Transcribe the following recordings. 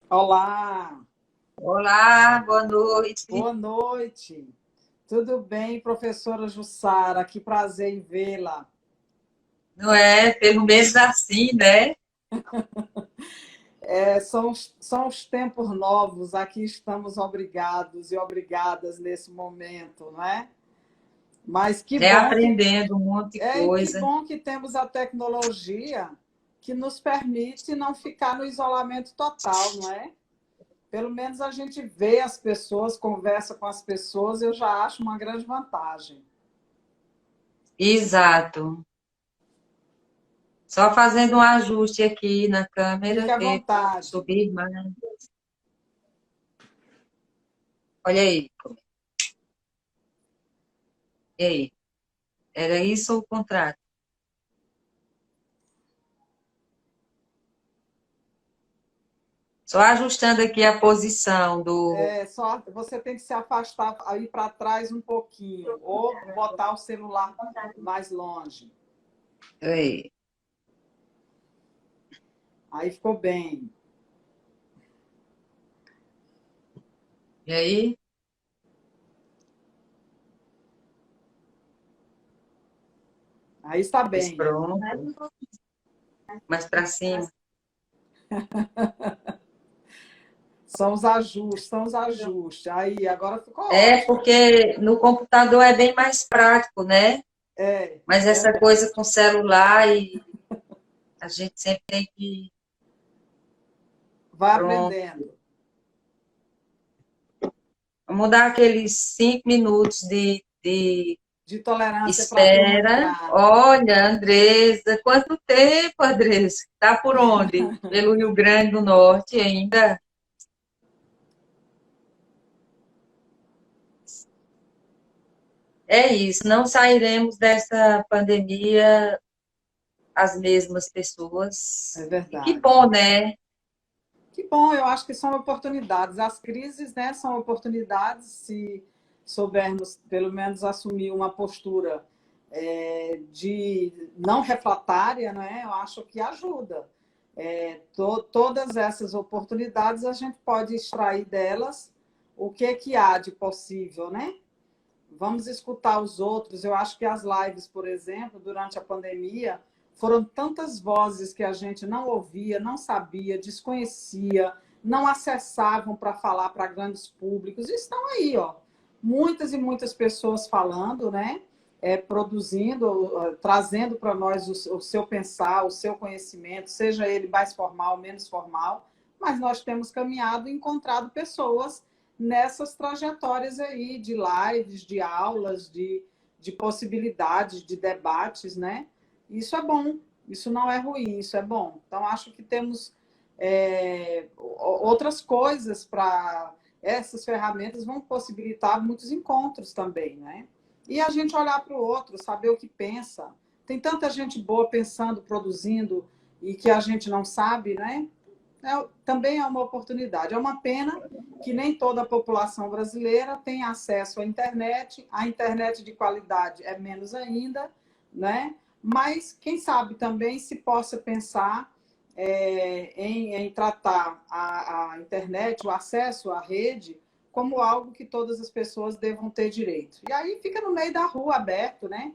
Olá, Olá, boa noite. boa noite. Tudo bem, professora Jussara? Que prazer em vê-la. Não é pelo menos assim, né? São os tempos novos, aqui estamos obrigados e obrigadas nesse momento, não é? Mas Reaprendendo um monte de que coisa. bom que temos a tecnologia que nos permite não ficar no isolamento total, não é? Pelo menos a gente vê as pessoas, conversa com as pessoas, eu já acho uma grande vantagem. Exato. Só fazendo um ajuste aqui na Fique câmera, à que vontade. subir mais. Olha aí. E aí? Era isso ou o contrário? Só ajustando aqui a posição do. Só você tem que se afastar, aí para trás um pouquinho, ou botar o celular mais longe. Aí. Aí ficou bem. E aí? Aí está Pois bem. pronto. Mais para cima. São os ajustes. Aí, agora ficou É, ótimo. porque no computador é bem mais prático, né? É, Mas essa verdade. coisa com celular e a gente sempre tem que. Vai Pronto. aprendendo. Vamos dar aqueles 5 minutos de De tolerância para a turma espera. entrar. Olha, Andresa, quanto tempo, Andresa? Está por onde? Pelo Rio Grande do Norte ainda? É isso, não sairemos dessa pandemia as mesmas É pessoas. E que verdade. bom, né? Que bom, eu acho que são oportunidades. As crises, né, são oportunidades se soubermos, pelo menos, assumir uma postura de não refratária, né, eu acho que ajuda. Todas essas oportunidades a gente pode extrair delas o que há de possível, né? Vamos escutar os outros. Eu acho que as lives, por exemplo, durante a pandemia, foram tantas vozes que a gente não ouvia, não sabia, desconhecia, não acessavam para falar para grandes públicos. E estão aí, ó. Muitas e muitas pessoas falando, né? Produzindo, trazendo para nós o seu pensar, o seu conhecimento, seja ele mais formal, menos formal, mas nós temos caminhado e encontrado pessoas nessas trajetórias aí de lives, de aulas, de possibilidades, de debates, né? Isso é bom, isso não é ruim, isso é bom. Então, acho que temos outras coisas para. Essas ferramentas vão possibilitar muitos encontros também, né? E a gente olhar para o outro, saber o que pensa. Tem tanta gente boa pensando, produzindo, e que a gente não sabe, né? Também é uma oportunidade. É uma pena que nem toda a população brasileira tem acesso à internet. A internet de qualidade é menos ainda, né? Mas quem sabe também se possa pensar em tratar a internet, o acesso à rede, como algo que todas as pessoas devam ter direito. E aí fica no meio da rua aberto, né?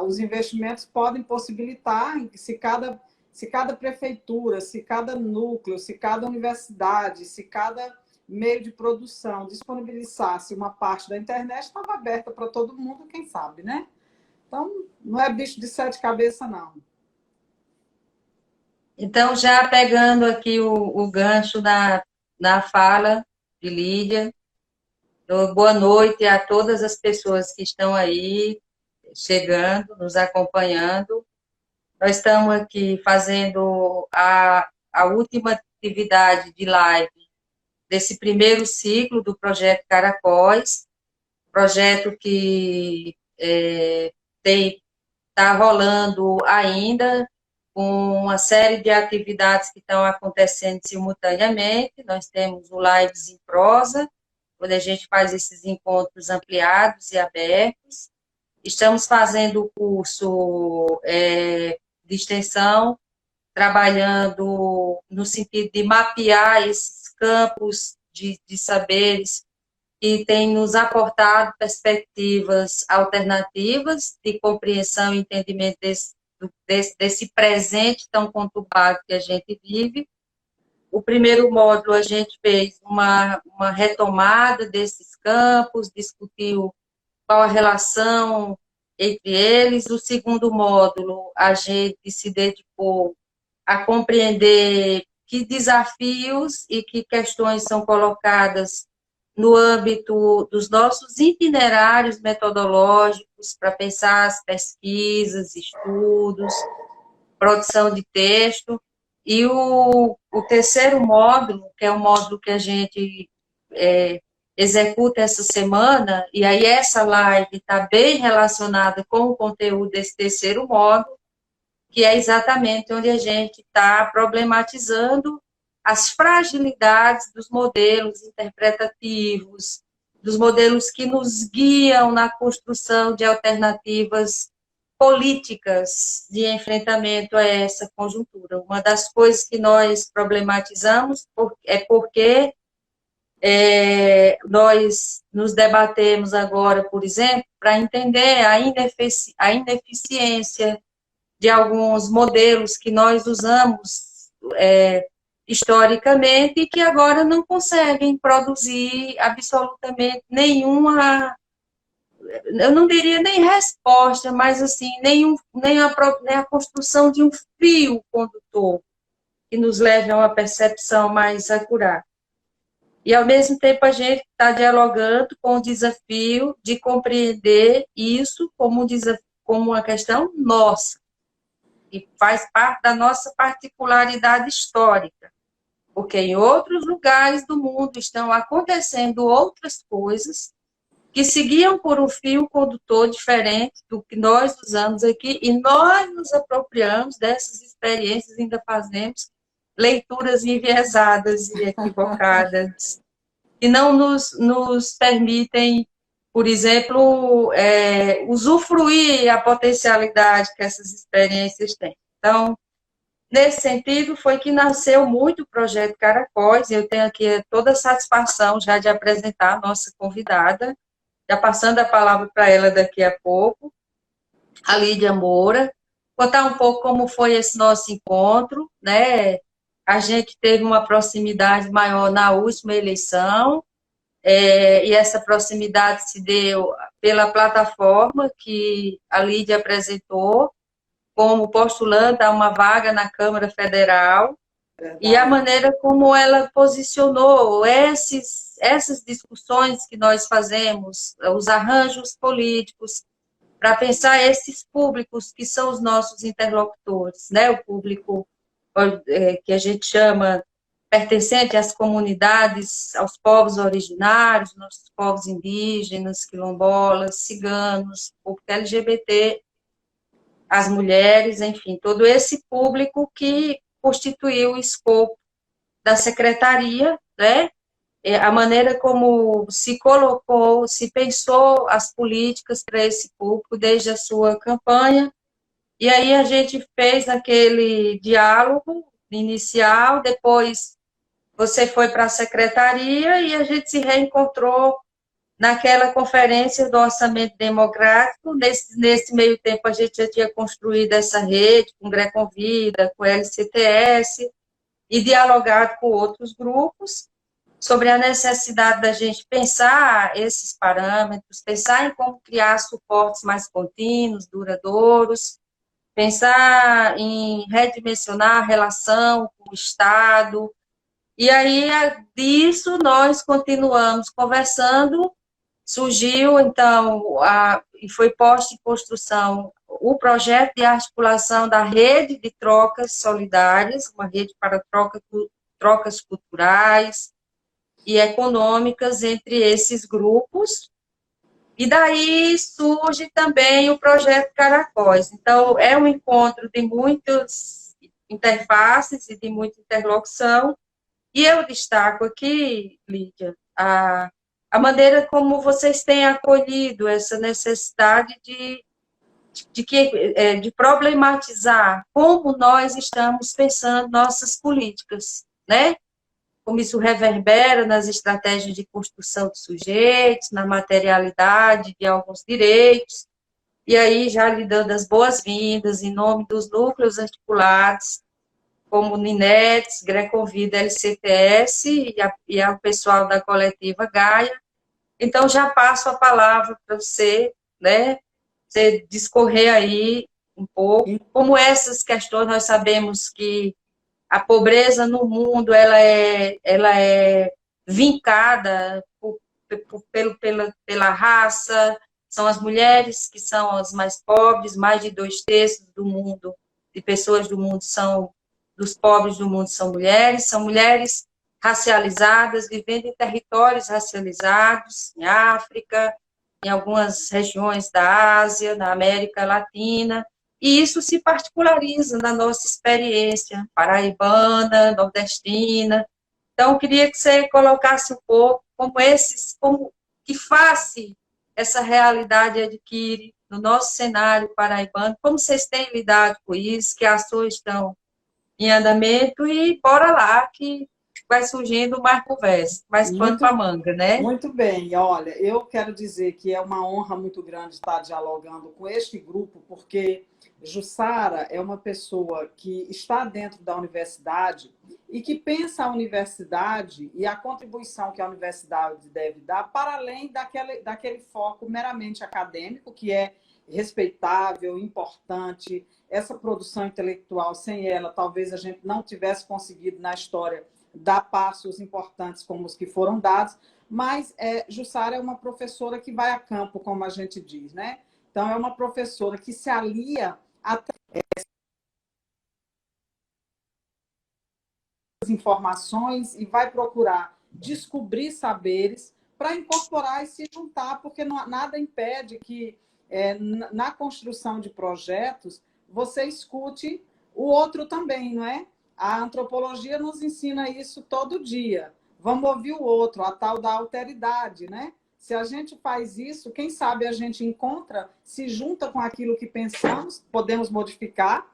Os investimentos podem possibilitar que se cada prefeitura, se cada núcleo, se cada universidade, se cada meio de produção disponibilizasse uma parte da internet, estava aberta para todo mundo, quem sabe, né? Então, não é bicho de sete cabeças, não. Então, já pegando aqui o gancho na fala de Lídia, boa noite a todas as pessoas que estão aí chegando, nos acompanhando. Nós estamos aqui fazendo a última atividade de live desse primeiro ciclo do projeto Caracóis, projeto que está rolando ainda, com uma série de atividades que estão acontecendo simultaneamente. Nós temos o Lives em Prosa, onde a gente faz esses encontros ampliados e abertos. Estamos fazendo o curso de extensão, trabalhando no sentido de mapear esses campos de saberes que têm nos aportado perspectivas alternativas de compreensão e entendimento desse presente tão conturbado que a gente vive. O primeiro módulo a gente fez uma retomada desses campos, discutiu qual a relação entre eles. O segundo módulo, a gente se dedicou a compreender que desafios e que questões são colocadas no âmbito dos nossos itinerários metodológicos para pensar as pesquisas, estudos, produção de texto. E o terceiro módulo, que é o módulo que a gente executa essa semana, e aí essa live está bem relacionada com o conteúdo desse terceiro módulo, que é exatamente onde a gente está problematizando as fragilidades dos modelos interpretativos, dos modelos que nos guiam na construção de alternativas políticas de enfrentamento a essa conjuntura. Uma das coisas que nós problematizamos é porque nós nos debatemos agora, por exemplo, para entender a ineficiência de alguns modelos que nós usamos historicamente e que agora não conseguem produzir absolutamente nenhuma, eu não diria nem resposta, mas assim, nem a construção de um fio condutor que nos leve a uma percepção mais acurada. E, ao mesmo tempo, a gente está dialogando com o desafio de compreender isso como uma questão nossa, que faz parte da nossa particularidade histórica, porque em outros lugares do mundo estão acontecendo outras coisas que seguiam por um fio condutor diferente do que nós usamos aqui, e nós nos apropriamos dessas experiências, ainda fazemos leituras enviesadas e equivocadas, que não nos permitem, por exemplo, usufruir a potencialidade que essas experiências têm. Então, nesse sentido, foi que nasceu muito o Projeto Caracóis, e eu tenho aqui toda a satisfação já de apresentar a nossa convidada, já passando a palavra para ela daqui a pouco, a Lídia Moura, contar um pouco como foi esse nosso encontro, né? A gente teve uma proximidade maior na última eleição, e essa proximidade se deu pela plataforma que a Lídia apresentou, como postulante a uma vaga na Câmara Federal, e a maneira como ela posicionou essas discussões que nós fazemos, os arranjos políticos, para pensar esses públicos que são os nossos interlocutores, né? O público que a gente chama pertencente às comunidades, aos povos originários, nossos povos indígenas, quilombolas, ciganos, público LGBT, as mulheres, enfim, todo esse público que constituiu o escopo da secretaria, né? A maneira como se colocou, se pensou as políticas para esse público desde a sua campanha, e aí a gente fez aquele diálogo inicial, depois você foi para a secretaria e a gente se reencontrou naquela conferência do orçamento democrático. Nesse meio tempo, a gente já tinha construído essa rede com o Greconvida, com o LCTS, e dialogado com outros grupos sobre a necessidade da gente pensar esses parâmetros, pensar em como criar suportes mais contínuos, duradouros, pensar em redimensionar a relação com o Estado. E aí, disso, nós continuamos conversando. Surgiu, então, e foi posto em construção o projeto de articulação da rede de trocas solidárias, uma rede para trocas culturais e econômicas entre esses grupos. E daí surge também o projeto Caracóis. Então, é um encontro de muitas interfaces e de muita interlocução. E eu destaco aqui, Lídia, a maneira como vocês têm acolhido essa necessidade de problematizar como nós estamos pensando nossas políticas, né? como isso reverbera nas estratégias de construção de sujeitos, na materialidade de alguns direitos, e aí já lhe dando as boas-vindas em nome dos núcleos articulados, como o Ninetes, Grecovida, LCTS e ao pessoal da coletiva Gaia. Então, já passo a palavra para você, né, você discorrer aí um pouco, como essas questões, nós sabemos que a pobreza no mundo, ela é vincada pela raça, são as mulheres que são as mais pobres, mais de 2/3 do mundo, de pessoas do mundo dos pobres do mundo são mulheres racializadas, vivendo em territórios racializados, em África, em algumas regiões da Ásia, da América Latina, e isso se particulariza na nossa experiência paraibana, nordestina. Então, eu queria que você colocasse um pouco como que face essa realidade adquire no nosso cenário paraibano, como vocês têm lidado com isso, que ações estão em andamento, e bora lá, que vai surgindo mais conversa, mais pano para manga, né? Muito bem, olha, eu quero dizer que é uma honra muito grande estar dialogando com este grupo, porque Jussara é uma pessoa que está dentro da universidade e que pensa a universidade e a contribuição que a universidade deve dar para além daquele foco meramente acadêmico, que é respeitável, importante. Essa produção intelectual, sem ela, talvez a gente não tivesse conseguido na história dar passos importantes como os que foram dados, mas Jussara é uma professora que vai a campo, como a gente diz, né? Então, é uma professora que se alia a informações e vai procurar descobrir saberes para incorporar e se juntar, porque nada impede que, na construção de projetos, você escute o outro também, não é? A antropologia nos ensina isso todo dia. Vamos ouvir o outro, a tal da alteridade, né? Se a gente faz isso, quem sabe a gente encontra, se junta com aquilo que pensamos, podemos modificar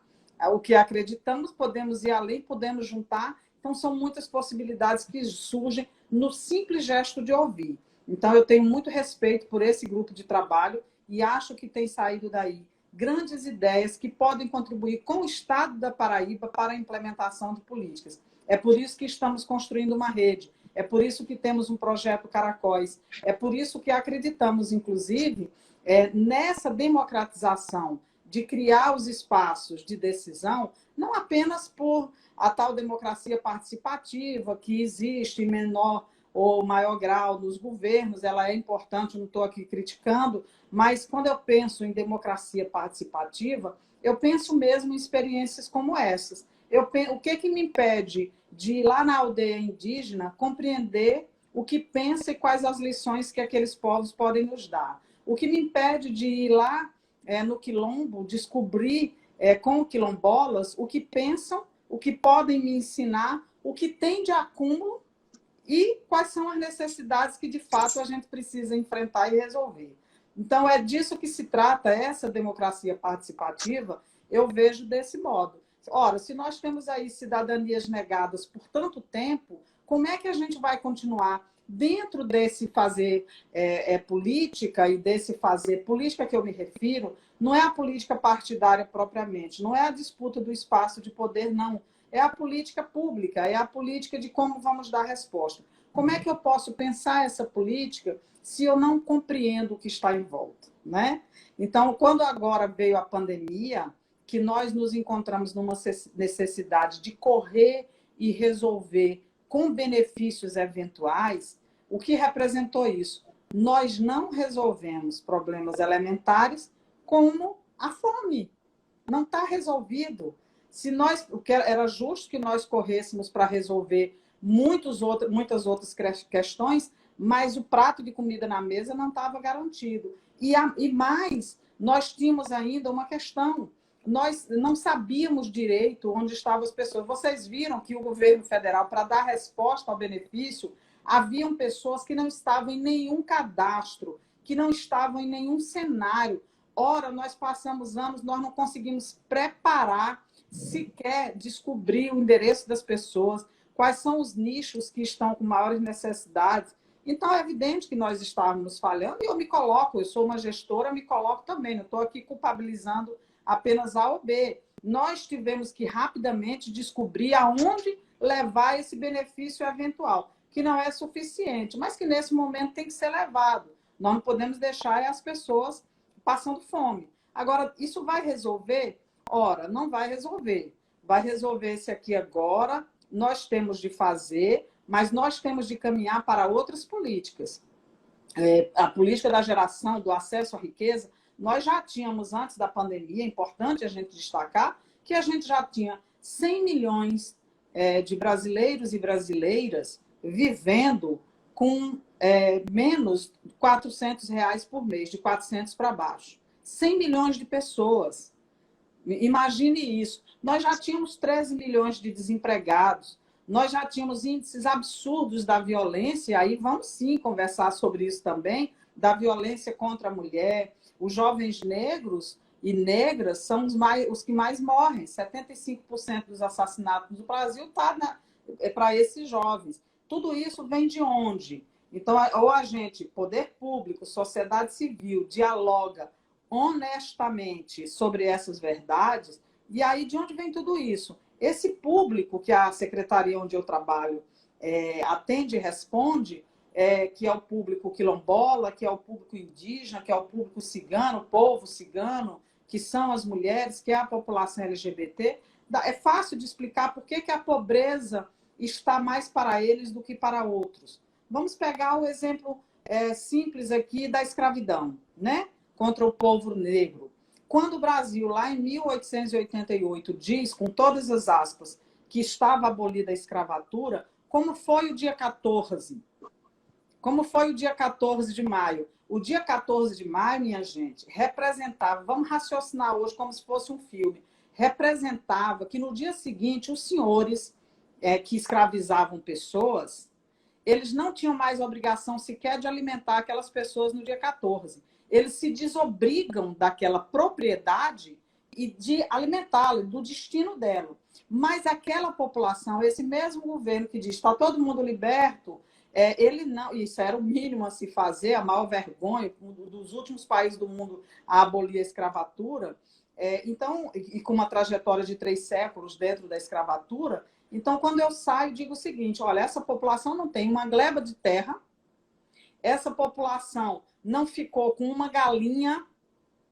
o que acreditamos, podemos ir além, podemos juntar. Então, são muitas possibilidades que surgem no simples gesto de ouvir. Então, eu tenho muito respeito por esse grupo de trabalho e acho que tem saído daí grandes ideias que podem contribuir com o Estado da Paraíba para a implementação de políticas. É por isso que estamos construindo uma rede, é por isso que temos um projeto Caracóis, é por isso que acreditamos, inclusive, nessa democratização de criar os espaços de decisão, não apenas por a tal democracia participativa que existe em menor ou maior grau nos governos, ela é importante, não estou aqui criticando, mas quando eu penso em democracia participativa, eu penso mesmo em experiências como essas. O que me impede de ir lá na aldeia indígena compreender o que pensa e quais as lições que aqueles povos podem nos dar? O que me impede de ir lá no quilombo, descobrir com quilombolas o que pensam, o que podem me ensinar, o que tem de acúmulo e quais são as necessidades que, de fato, a gente precisa enfrentar e resolver. Então, é disso que se trata essa democracia participativa, eu vejo desse modo. Ora, se nós temos aí cidadanias negadas por tanto tempo, como é que a gente vai continuar dentro desse fazer política e desse fazer política que eu me refiro, não é a política partidária propriamente, não é a disputa do espaço de poder, não. É a política pública, é a política de como vamos dar resposta. Como é que eu posso pensar essa política se eu não compreendo o que está em volta, né? Então, quando agora veio a pandemia, que nós nos encontramos numa necessidade de correr e resolver com benefícios eventuais, o que representou isso? Nós não resolvemos problemas elementares como a fome. Não está resolvido. Era justo que nós corrêssemos para resolver muitas outras questões, mas o prato de comida na mesa não estava garantido. E mais, nós tínhamos ainda uma questão. Nós não sabíamos direito onde estavam as pessoas. Vocês viram que o governo federal, para dar resposta ao benefício, haviam pessoas que não estavam em nenhum cadastro, que não estavam em nenhum cenário. Ora, nós passamos anos, nós não conseguimos preparar, sequer descobrir o endereço das pessoas, quais são os nichos que estão com maiores necessidades. Então, é evidente que nós estávamos falhando, e eu me coloco, eu sou uma gestora, me coloco também, não estou aqui culpabilizando apenas A ou B. Nós tivemos que rapidamente descobrir aonde levar esse benefício eventual, que não é suficiente, mas que nesse momento tem que ser levado. Nós não podemos deixar as pessoas passando fome. Agora, isso vai resolver? Ora, não vai resolver. Vai resolver esse aqui agora, nós temos de fazer, mas nós temos de caminhar para outras políticas. A política da geração, do acesso à riqueza, nós já tínhamos, antes da pandemia, é importante a gente destacar, que a gente já tinha 100 milhões de brasileiros e brasileiras vivendo com menos de R$ 400 por mês, de 400 para baixo. 100 milhões de pessoas. Imagine isso. Nós já tínhamos 13 milhões de desempregados, nós já tínhamos índices absurdos da violência, aí vamos sim conversar sobre isso também, da violência contra a mulher. Os jovens negros e negras são os que mais morrem. 75% dos assassinatos no Brasil está para esses jovens. Tudo isso vem de onde? Então, ou a gente, poder público, sociedade civil, dialoga honestamente sobre essas verdades, e aí de onde vem tudo isso? Esse público que a secretaria onde eu trabalho atende e responde, que é o público quilombola, que é o público indígena, que é o público cigano, o povo cigano, que são as mulheres, que é a população LGBT, é fácil de explicar por que a pobreza está mais para eles do que para outros. Vamos pegar o exemplo simples aqui da escravidão, né? Contra o povo negro. Quando o Brasil, lá em 1888, diz, com todas as aspas, que estava abolida a escravatura, como foi o dia 14? Como foi o dia 14 de maio? O dia 14 de maio, minha gente, representava, vamos raciocinar hoje como se fosse um filme, representava que no dia seguinte os senhores que escravizavam pessoas, eles não tinham mais obrigação sequer de alimentar aquelas pessoas no dia 14. Eles se desobrigam daquela propriedade e de alimentá-la, do destino dela. Mas aquela população, esse mesmo governo que diz está todo mundo liberto, ele não, isso era o mínimo a se fazer, a maior vergonha, um dos últimos países do mundo a abolir a escravatura, então, e com uma trajetória de 3 séculos dentro da escravatura. Então, quando eu saio, digo o seguinte: olha, essa população não tem uma gleba de terra, essa população não ficou com uma galinha,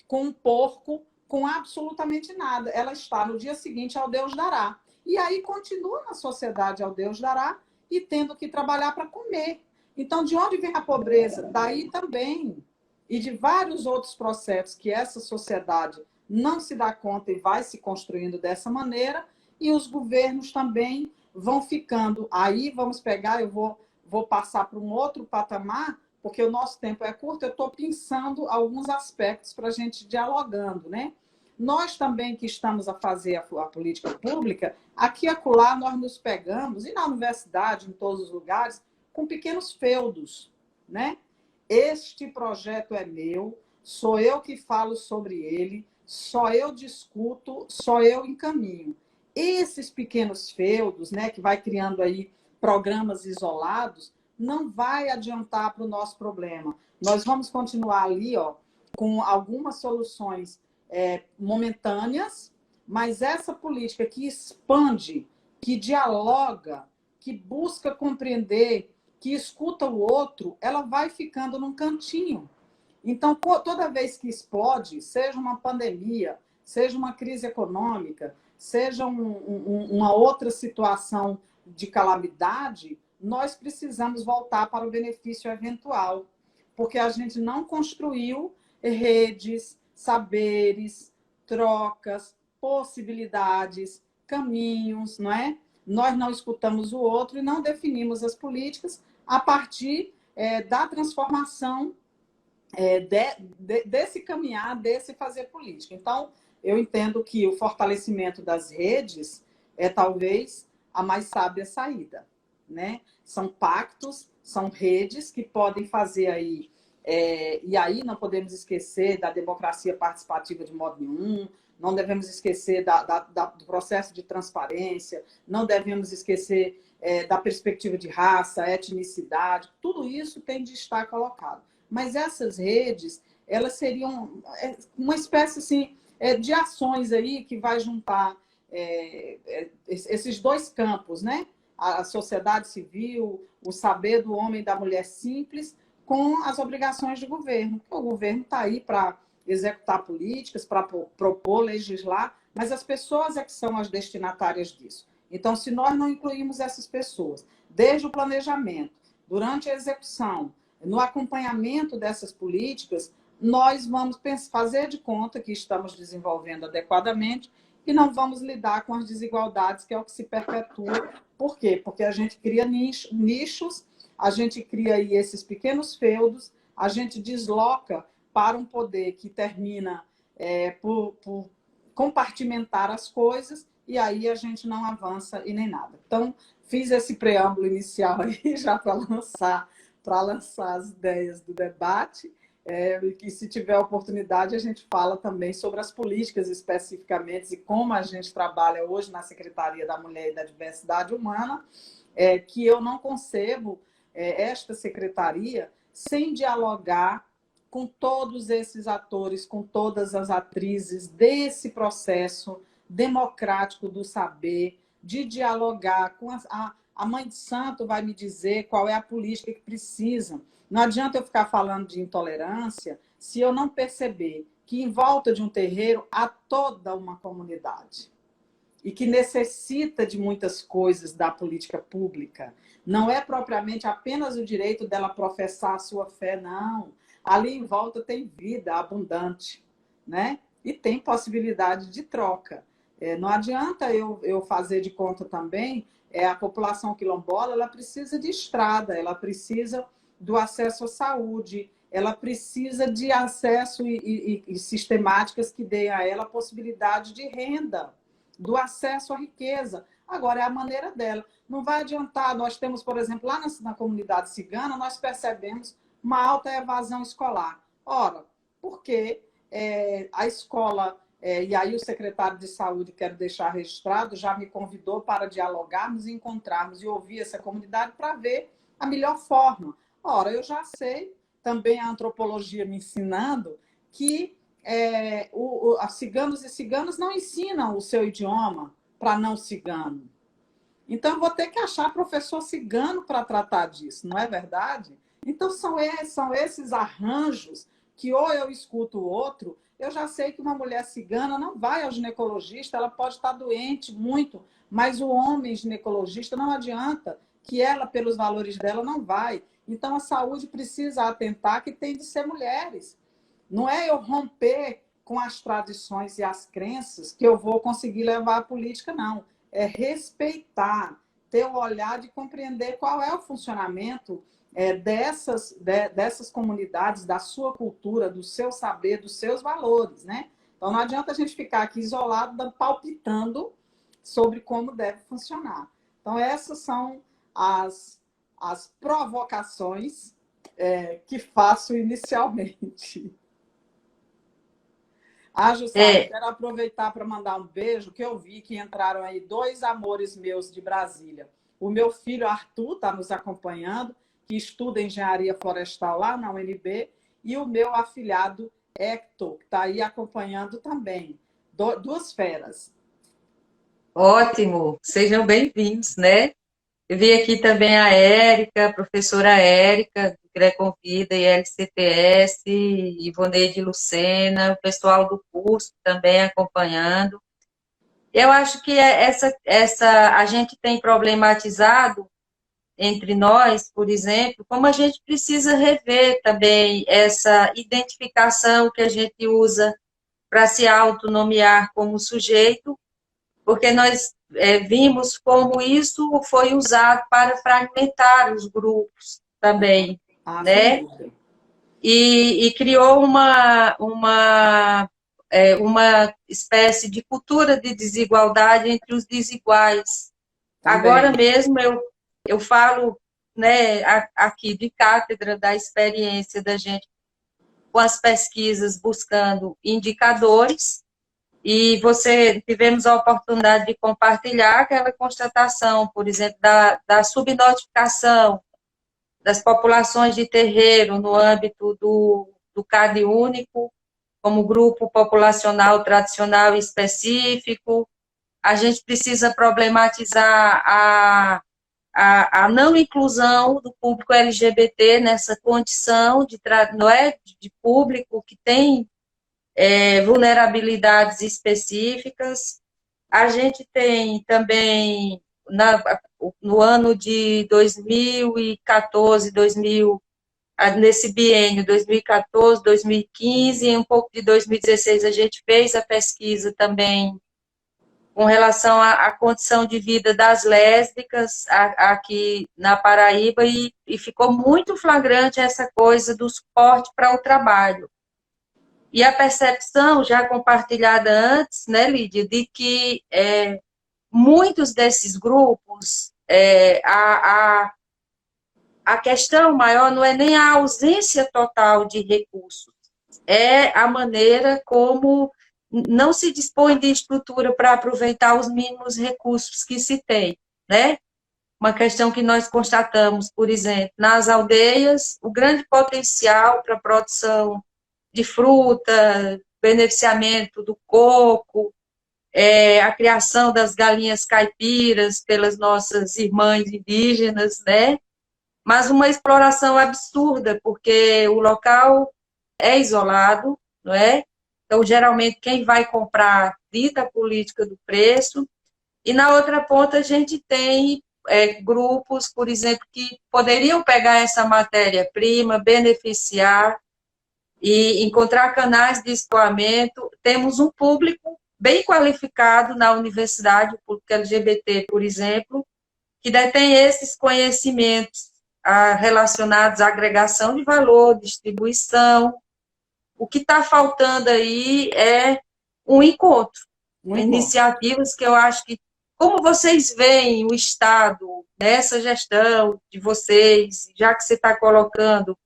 com um porco, com absolutamente nada. Ela está no dia seguinte ao Deus dará. E aí continua na sociedade ao Deus dará e tendo que trabalhar para comer. Então, de onde vem a pobreza? Daí também. E de vários outros processos que essa sociedade não se dá conta e vai se construindo dessa maneira, e os governos também vão ficando. Aí vamos pegar, eu vou passar para um outro patamar, porque o nosso tempo é curto, eu estou pensando alguns aspectos para a gente dialogando, né? Nós também que estamos a fazer a política pública, aqui e acolá nós nos pegamos, e na universidade, em todos os lugares, com pequenos feudos, né? Este projeto é meu, sou eu que falo sobre ele, só eu discuto, só eu encaminho. Esses pequenos feudos, né, que vai criando aí programas isolados, não vai adiantar para o nosso problema. Nós vamos continuar ali, ó, com algumas soluções momentâneas, mas essa política que expande, que dialoga, que busca compreender, que escuta o outro, ela vai ficando num cantinho. Então, toda vez que explode, seja uma pandemia, seja uma crise econômica, seja uma outra situação de calamidade, nós precisamos voltar para o benefício eventual, porque a gente não construiu redes, saberes, trocas, possibilidades, caminhos, não é? Nós não escutamos o outro e não definimos as políticas a partir da transformação desse caminhar, desse fazer política. Então, eu entendo que o fortalecimento das redes é talvez a mais sábia saída, né? São pactos, são redes que podem fazer aí, e aí não podemos esquecer da democracia participativa de modo nenhum, não devemos esquecer do processo de transparência, não devemos esquecer da perspectiva de raça, etnicidade, tudo isso tem de estar colocado. Mas essas redes, elas seriam uma espécie assim, de ações aí que vai juntar esses dois campos, né? A sociedade civil, o saber do homem e da mulher simples, com as obrigações do governo. O governo está aí para executar políticas, para propor, legislar, mas as pessoas é que são as destinatárias disso. Então, se nós não incluirmos essas pessoas, desde o planejamento, durante a execução, no acompanhamento dessas políticas, nós vamos fazer de conta que estamos desenvolvendo adequadamente e não vamos lidar com as desigualdades, que é o que se perpetua. Por quê? Porque a gente cria nichos, a gente cria aí esses pequenos feudos, a gente desloca para um poder que termina por compartimentar as coisas, e aí a gente não avança e nem nada. Então, fiz esse preâmbulo inicial aí já para lançar as ideias do debate, e se tiver oportunidade a gente fala também sobre as políticas especificamente e como a gente trabalha hoje na Secretaria da Mulher e da Diversidade Humana, que eu não concebo esta secretaria sem dialogar com todos esses atores, com todas as atrizes desse processo democrático do saber, de dialogar com a mãe de santo vai me dizer qual é a política que precisa. Não adianta eu ficar falando de intolerância se eu não perceber que em volta de um terreiro há toda uma comunidade e que necessita de muitas coisas da política pública. Não é propriamente apenas o direito dela professar a sua fé, não. Ali em volta tem vida abundante, né? E tem possibilidade de troca. Não adianta eu fazer de conta também, a população quilombola ela precisa de estrada, ela precisa do acesso à saúde, ela precisa de acesso e sistemáticas que deem a ela a possibilidade de renda, do acesso à riqueza. Agora, é a maneira dela. Não vai adiantar. Nós temos, por exemplo, lá na comunidade cigana, nós percebemos uma alta evasão escolar. Ora, porque a escola, e aí o secretário de saúde, quero deixar registrado, já me convidou para dialogarmos, encontrarmos e ouvir essa comunidade para ver a melhor forma. Ora, eu já sei, também a antropologia me ensinando, que ciganos e ciganas não ensinam o seu idioma para não cigano. Então, eu vou ter que achar professor cigano para tratar disso, não é verdade? Então, são esses arranjos que ou eu escuto o outro, eu já sei que uma mulher cigana não vai ao ginecologista, ela pode estar doente muito, mas o homem ginecologista não adianta, que ela, pelos valores dela, não vai. Então, a saúde precisa atentar que tem de ser mulheres. Não é eu romper com as tradições e as crenças que eu vou conseguir levar a política, não. É respeitar, ter o olhar de compreender qual é o funcionamento dessas comunidades, da sua cultura, do seu saber, dos seus valores, né? Então, não adianta a gente ficar aqui isolado, palpitando sobre como deve funcionar. Então, essas são as provocações que faço inicialmente. Jussara, quero aproveitar para mandar um beijo, que eu vi que entraram aí 2 amores meus de Brasília. O meu filho Arthur está nos acompanhando, que estuda engenharia florestal lá na UNB, e o meu afilhado Hector, que está aí acompanhando também. 2 feras. Ótimo, sejam bem-vindos, né? Eu vi aqui também a Érica, a professora Érica, do CRECOM Vida e LCTS, Ivoneide Lucena, o pessoal do curso também acompanhando. Eu acho que a gente tem problematizado entre nós, por exemplo, como a gente precisa rever também essa identificação que a gente usa para se autonomear como sujeito, porque nós vimos como isso foi usado para fragmentar os grupos também, né? E criou uma espécie de cultura de desigualdade entre os desiguais. Também. Agora mesmo eu falo, né, aqui de cátedra da experiência da gente com as pesquisas buscando indicadores, E tivemos a oportunidade de compartilhar aquela constatação, por exemplo, da subnotificação das populações de terreiro no âmbito do CAD único, como grupo populacional tradicional específico. A gente precisa problematizar a não inclusão do público LGBT nessa condição não é, de público que tem vulnerabilidades específicas. A gente tem também, no ano de 2014, nesse biênio 2014, 2015 e um pouco de 2016, a gente fez a pesquisa também com relação à condição de vida das lésbicas aqui na Paraíba e ficou muito flagrante essa coisa do suporte para o trabalho. E a percepção, já compartilhada antes, né, Lídia, de que muitos desses grupos, a questão maior não é nem a ausência total de recursos, é a maneira como não se dispõe de estrutura para aproveitar os mínimos recursos que se tem, né? Uma questão que nós constatamos, por exemplo, nas aldeias, o grande potencial para a produção de fruta, beneficiamento do coco, a criação das galinhas caipiras pelas nossas irmãs indígenas, né? Mas uma exploração absurda, porque o local é isolado, não é? Então, geralmente, quem vai comprar dita a política do preço, e na outra ponta a gente tem grupos, por exemplo, que poderiam pegar essa matéria-prima, beneficiar e encontrar canais de escoamento. Temos um público bem qualificado na universidade, o público LGBT, por exemplo, que detém esses conhecimentos relacionados à agregação de valor, distribuição. O que está faltando aí é um encontro, iniciativas que eu acho que, como vocês veem o Estado nessa gestão de vocês, já que você está colocando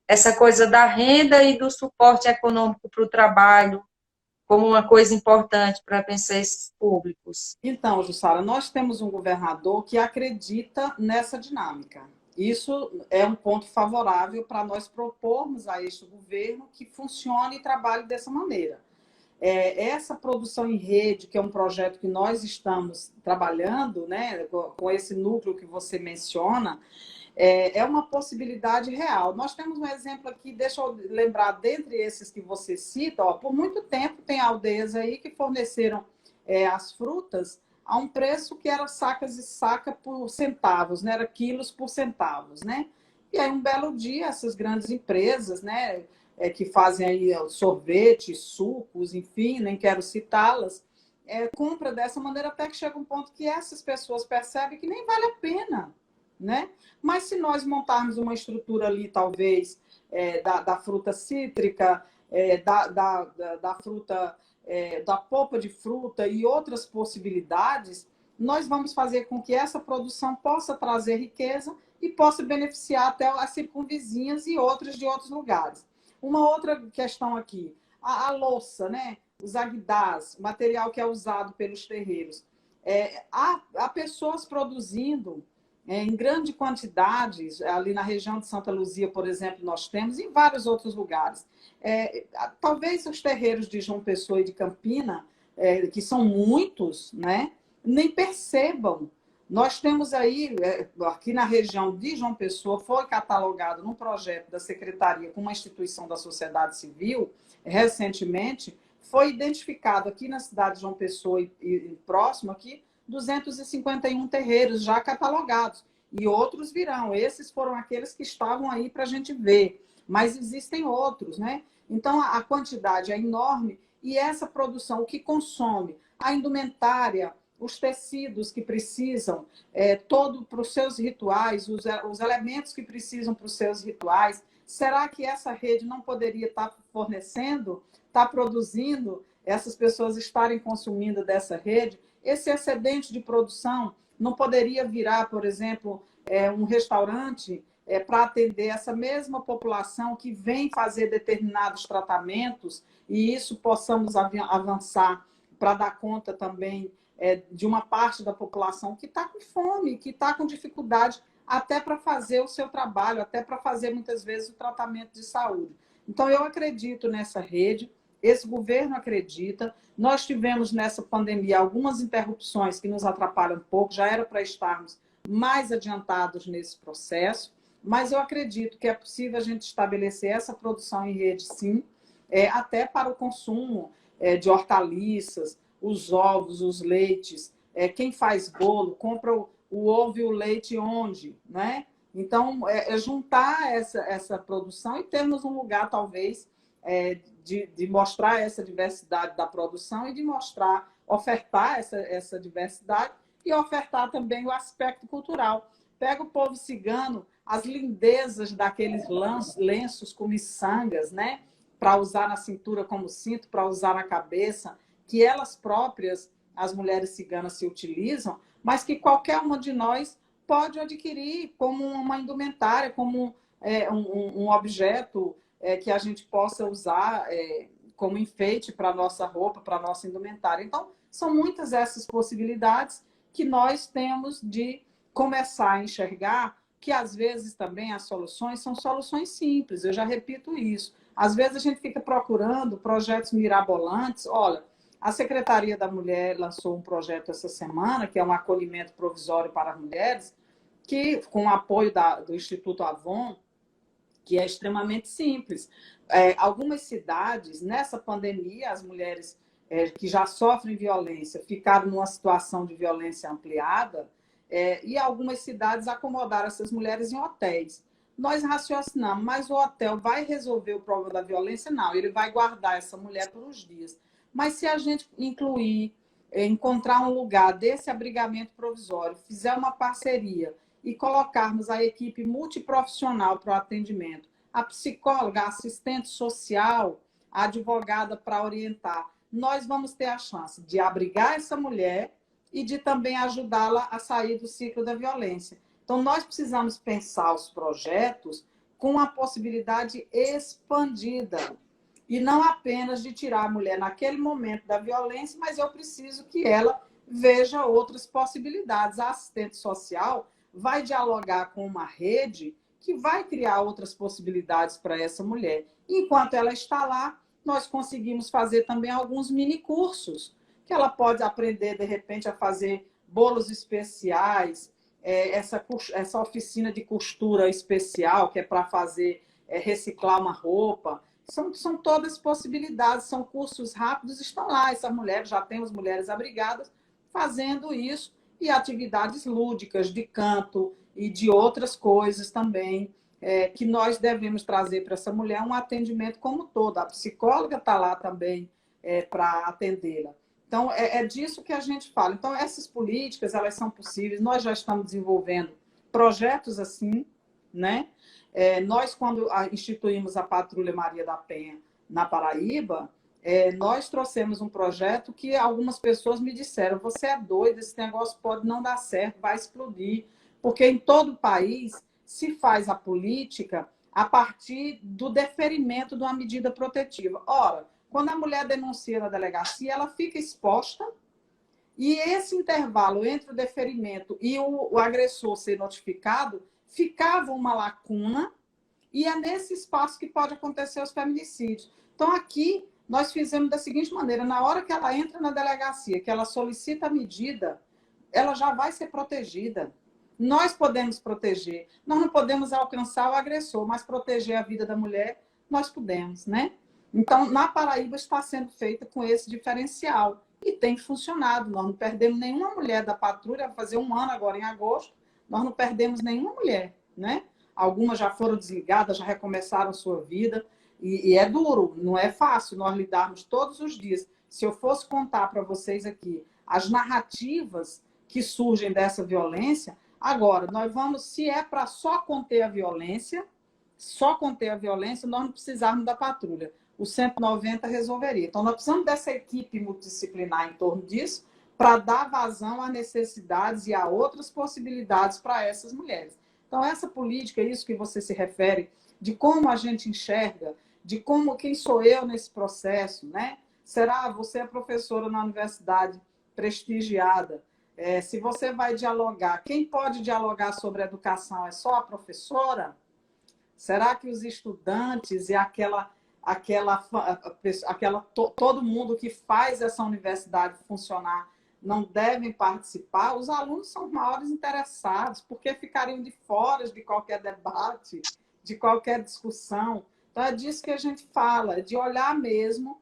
essa coisa da renda e do suporte econômico para o trabalho como uma coisa importante para pensar esses públicos. Então, Jussara, nós temos um governador que acredita nessa dinâmica. Isso é um ponto favorável para nós propormos a este governo que funcione e trabalhe dessa maneira. Essa produção em rede, que é um projeto que nós estamos trabalhando, né, com esse núcleo que você menciona, é uma possibilidade real. Nós temos um exemplo aqui, deixa eu lembrar, dentre esses que você cita, por muito tempo tem aldeias aí que forneceram as frutas a um preço que era sacas e saca por centavos, né? Era quilos por centavos, né? E aí, um belo dia, essas grandes empresas, né, que fazem aí sorvetes, sucos, enfim, nem quero citá-las, compra dessa maneira até que chega um ponto que essas pessoas percebem que nem vale a pena, né? Mas se nós montarmos uma estrutura ali, talvez, da fruta cítrica, da fruta, da polpa de fruta e outras possibilidades, nós vamos fazer com que essa produção possa trazer riqueza e possa beneficiar até as circunvizinhas e outras de outros lugares. Uma outra questão aqui, a louça, né? Os aguidás, o material que é usado pelos terreiros. Há pessoas produzindo em grande quantidade, ali na região de Santa Luzia, por exemplo, nós temos, em vários outros lugares. Talvez os terreiros de João Pessoa e de Campina, que são muitos, né, nem percebam. Nós temos aí, aqui na região de João Pessoa, foi catalogado num projeto da Secretaria com uma instituição da sociedade civil, recentemente, foi identificado aqui na cidade de João Pessoa e próximo aqui, 251 terreiros já catalogados. E outros virão. Esses foram aqueles que estavam aí para a gente ver. Mas existem outros, né? Então, a quantidade é enorme. E essa produção, o que consome? A indumentária, os tecidos que precisam, todo para os seus rituais, os elementos que precisam para os seus rituais. Será que essa rede não poderia estar fornecendo, estar produzindo, essas pessoas estarem consumindo dessa rede? Esse excedente de produção não poderia virar, por exemplo, um restaurante para atender essa mesma população que vem fazer determinados tratamentos e isso possamos avançar para dar conta também de uma parte da população que está com fome, que está com dificuldade até para fazer o seu trabalho, até para fazer, muitas vezes, o tratamento de saúde. Então, eu acredito nessa rede, esse governo acredita. Nós tivemos, nessa pandemia, algumas interrupções que nos atrapalham um pouco, já era para estarmos mais adiantados nesse processo, mas eu acredito que é possível a gente estabelecer essa produção em rede, sim, até para o consumo de hortaliças, os ovos, os leites. Quem faz bolo, compra o ovo e o leite onde, né? Então, juntar essa produção e termos um lugar, talvez, de mostrar essa diversidade da produção e de mostrar, ofertar essa diversidade e ofertar também o aspecto cultural. Pega o povo cigano, as lindezas daqueles lenços com miçangas, né? Para usar na cintura como cinto, para usar na cabeça, que elas próprias, as mulheres ciganas, se utilizam, mas que qualquer uma de nós pode adquirir como uma indumentária, como um objeto que a gente possa usar como enfeite para a nossa roupa, para a nossa indumentária. Então, são muitas essas possibilidades que nós temos de começar a enxergar que, às vezes, também as soluções são soluções simples. Eu já repito isso. Às vezes, a gente fica procurando projetos mirabolantes. Olha, a Secretaria da Mulher lançou um projeto essa semana, que é um acolhimento provisório para as mulheres, que, com o apoio do Instituto Avon, que é extremamente simples. Algumas cidades, nessa pandemia, as mulheres que já sofrem violência ficaram numa situação de violência ampliada, e algumas cidades acomodaram essas mulheres em hotéis. Nós raciocinamos, mas o hotel vai resolver o problema da violência? Não, ele vai guardar essa mulher por uns dias. Mas se a gente incluir, encontrar um lugar desse abrigamento provisório, fizer uma parceria e colocarmos a equipe multiprofissional para o atendimento, a psicóloga, a assistente social, a advogada para orientar, nós vamos ter a chance de abrigar essa mulher e de também ajudá-la a sair do ciclo da violência. Então, nós precisamos pensar os projetos com a possibilidade expandida e não apenas de tirar a mulher naquele momento da violência, mas eu preciso que ela veja outras possibilidades. A assistente social vai dialogar com uma rede que vai criar outras possibilidades para essa mulher. Enquanto ela está lá, nós conseguimos fazer também alguns mini cursos, que ela pode aprender, de repente, a fazer bolos especiais, essa oficina de costura especial, que é para fazer, reciclar uma roupa. São todas possibilidades, são cursos rápidos, estão lá. Essas mulheres, já temos mulheres abrigadas fazendo isso, e atividades lúdicas de canto e de outras coisas também, que nós devemos trazer para essa mulher um atendimento como todo. A psicóloga está lá também para atendê-la. Então, é disso que a gente fala. Então, essas políticas, elas são possíveis. Nós já estamos desenvolvendo projetos assim, né? Nós, quando instituímos a Patrulha Maria da Penha na Paraíba, nós trouxemos um projeto que algumas pessoas me disseram: você é doido, esse negócio pode não dar certo, vai explodir, porque em todo o país se faz a política a partir do deferimento de uma medida protetiva. Ora, quando a mulher denuncia na delegacia, ela fica exposta, e esse intervalo entre o deferimento e o agressor ser notificado ficava uma lacuna, e é nesse espaço que pode acontecer os feminicídios. Então, aqui, nós fizemos da seguinte maneira: na hora que ela entra na delegacia, que ela solicita a medida, ela já vai ser protegida. Nós podemos proteger. Nós não podemos alcançar o agressor, mas proteger a vida da mulher, nós podemos, né? Então, na Paraíba está sendo feita com esse diferencial. E tem funcionado. Nós não perdemos nenhuma mulher da patrulha. Vai fazer 1 ano agora, em agosto. Nós não perdemos nenhuma mulher, né? Algumas já foram desligadas, já recomeçaram sua vida. E é duro, não é fácil nós lidarmos todos os dias. Se eu fosse contar para vocês aqui as narrativas que surgem dessa violência, agora, nós vamos, se é para só conter a violência, nós não precisarmos da patrulha. O 190 resolveria. Então, nós precisamos dessa equipe multidisciplinar em torno disso para dar vazão a necessidades e a outras possibilidades para essas mulheres. Então, essa política, isso que você se refere, de como a gente enxerga, de como quem sou eu nesse processo, né? Será? Você é professora na universidade prestigiada. Se você vai dialogar, quem pode dialogar sobre educação é só a professora? Será que os estudantes e todo mundo que faz essa universidade funcionar não devem participar? Os alunos são os maiores interessados, porque ficariam de fora de qualquer debate, de qualquer discussão. Então, é disso que a gente fala, de olhar mesmo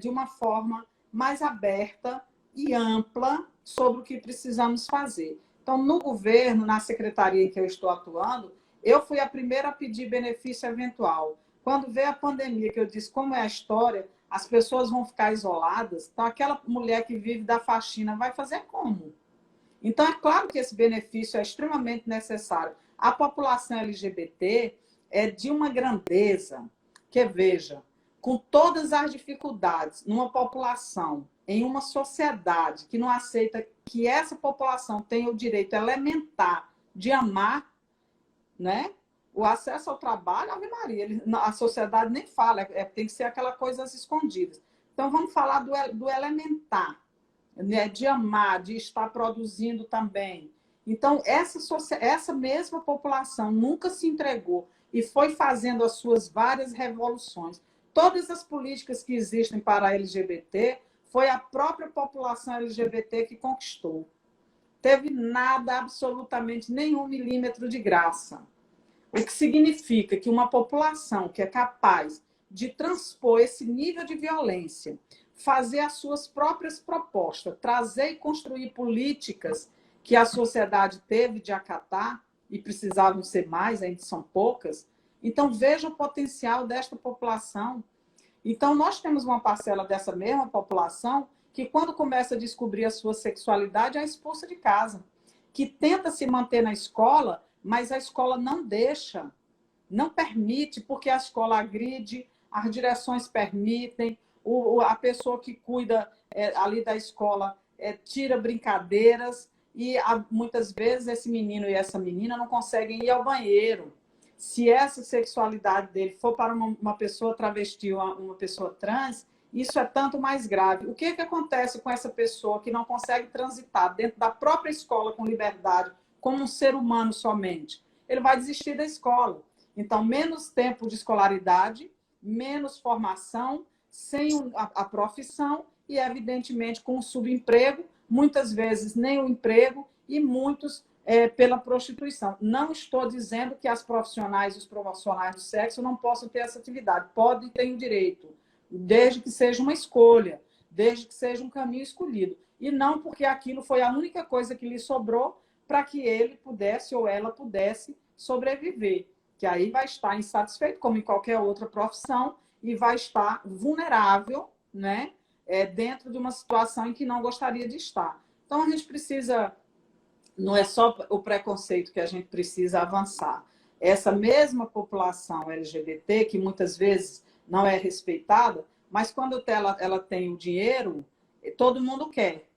de uma forma mais aberta e ampla sobre o que precisamos fazer. Então, no governo, na secretaria em que eu estou atuando, eu fui a primeira a pedir benefício eventual. Quando veio a pandemia, que eu disse como é a história, as pessoas vão ficar isoladas, então aquela mulher que vive da faxina vai fazer como? Então, é claro que esse benefício é extremamente necessário. A população LGBT é de uma grandeza que, veja, com todas as dificuldades, numa população, em uma sociedade que não aceita que essa população tenha o direito elementar de amar, né? O acesso ao trabalho, Ave Maria, a sociedade nem fala, tem que ser aquela coisa às escondidas. Então, vamos falar do elementar, né? De amar, de estar produzindo também. Então, essa mesma população nunca se entregou e foi fazendo as suas várias revoluções. Todas as políticas que existem para a LGBT, foi a própria população LGBT que conquistou. Teve nada, absolutamente nenhum milímetro de graça. O que significa que uma população que é capaz de transpor esse nível de violência, fazer as suas próprias propostas, trazer e construir políticas que a sociedade teve de acatar, e precisavam ser mais, ainda são poucas. Então, veja o potencial desta população. Então, nós temos uma parcela dessa mesma população que, quando começa a descobrir a sua sexualidade, é expulsa de casa, que tenta se manter na escola, mas a escola não deixa, não permite, porque a escola agride, as direções permitem, a pessoa que cuida ali da escola tira brincadeiras, e muitas vezes esse menino e essa menina não conseguem ir ao banheiro. Se essa sexualidade dele for para uma pessoa travesti ou uma pessoa trans, isso é tanto mais grave. O que acontece com essa pessoa que não consegue transitar dentro da própria escola com liberdade, como um ser humano somente? Ele vai desistir da escola. Então, menos tempo de escolaridade, menos formação, sem a profissão e, evidentemente, com o subemprego, muitas vezes nem o emprego e muitos pela prostituição. Não estou dizendo que as profissionais e os profissionais do sexo não possam ter essa atividade. Podem ter o direito, desde que seja uma escolha, desde que seja um caminho escolhido. E não porque aquilo foi a única coisa que lhe sobrou para que ele pudesse ou ela pudesse sobreviver. Que aí vai estar insatisfeito, como em qualquer outra profissão, e vai estar vulnerável, né? Dentro de uma situação em que não gostaria de estar. Então, a gente precisa... Não é só o preconceito que a gente precisa avançar. Essa mesma população LGBT, que muitas vezes não é respeitada, mas quando ela tem o dinheiro, todo mundo quer.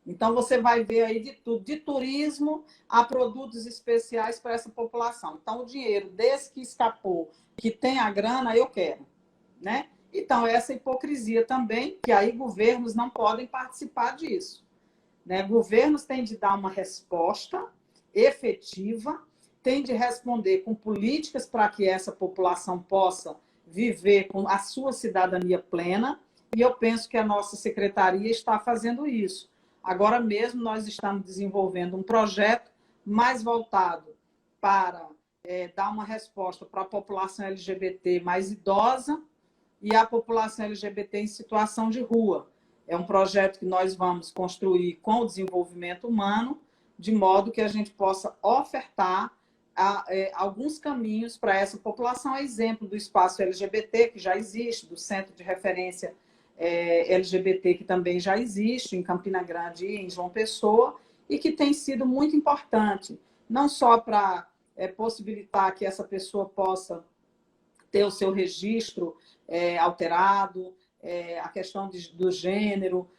Então, você vai ver aí de tudo, de turismo a produtos especiais para essa população. Então, o dinheiro desse que escapou, que tem a grana, eu quero, né? Então, essa hipocrisia também, que aí governos não podem participar disso. Né? Governos têm de dar uma resposta efetiva, têm de responder com políticas para que essa população possa viver com a sua cidadania plena, e eu penso que a nossa secretaria está fazendo isso. Agora mesmo nós estamos desenvolvendo um projeto mais voltado para dar uma resposta para a população LGBT mais idosa e a população LGBT em situação de rua. É um projeto que nós vamos construir com o desenvolvimento humano, de modo que a gente possa ofertar alguns caminhos para essa população, a exemplo do espaço LGBT, que já existe, do Centro de Referência LGBT, que também já existe em Campina Grande e em João Pessoa, e que tem sido muito importante, não só para possibilitar que essa pessoa possa ter o seu registro alterado, a questão do gênero,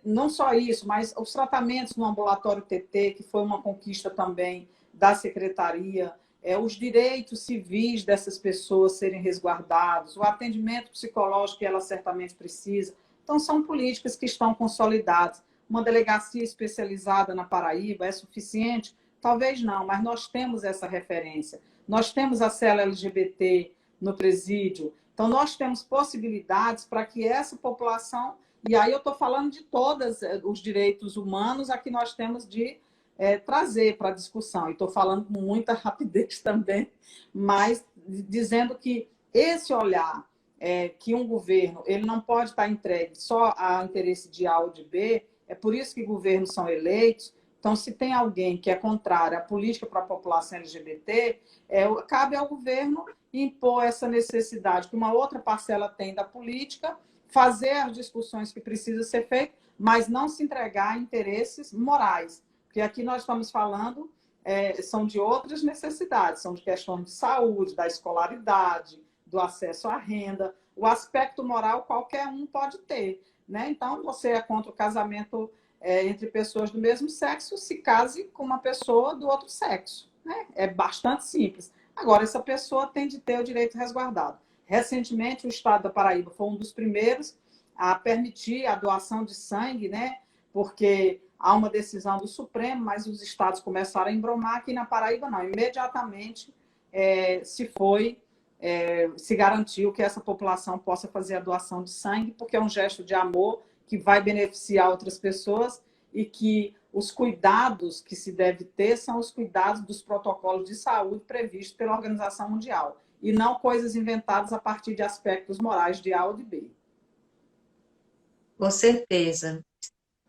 não só isso, mas os tratamentos no ambulatório TT, que foi uma conquista também da secretaria, os direitos civis dessas pessoas serem resguardados, o atendimento psicológico que ela certamente precisa. Então, são políticas que estão consolidadas. Uma delegacia especializada na Paraíba é suficiente? Talvez não, mas nós temos essa referência. Nós temos a cela LGBT no presídio. Então, nós temos possibilidades para que essa população, e aí eu estou falando de todos os direitos humanos a que nós temos de trazer para a discussão. E estou falando com muita rapidez também, mas dizendo que esse olhar que um governo ele não pode estar entregue só ao interesse de A ou de B, é por isso que governos são eleitos. Então, se tem alguém que é contrário à política para a população LGBT, cabe ao governo impor essa necessidade que uma outra parcela tem da política, fazer as discussões que precisam ser feitas, mas não se entregar a interesses morais. Porque aqui nós estamos falando, são de outras necessidades, são de questões de saúde, da escolaridade, do acesso à renda. O aspecto moral qualquer um pode ter, né? Então, você é contra o casamento entre pessoas do mesmo sexo, se case com uma pessoa do outro sexo, né? É bastante simples. Agora, essa pessoa tem de ter o direito resguardado. Recentemente, o Estado da Paraíba foi um dos primeiros a permitir a doação de sangue, né? Porque há uma decisão do Supremo, mas os estados começaram a embromar. Aqui na Paraíba não. Imediatamente se garantiu que essa população possa fazer a doação de sangue, porque é um gesto de amor que vai beneficiar outras pessoas e que os cuidados que se deve ter são os cuidados dos protocolos de saúde previstos pela Organização Mundial, e não coisas inventadas a partir de aspectos morais de A ou de B. Com certeza.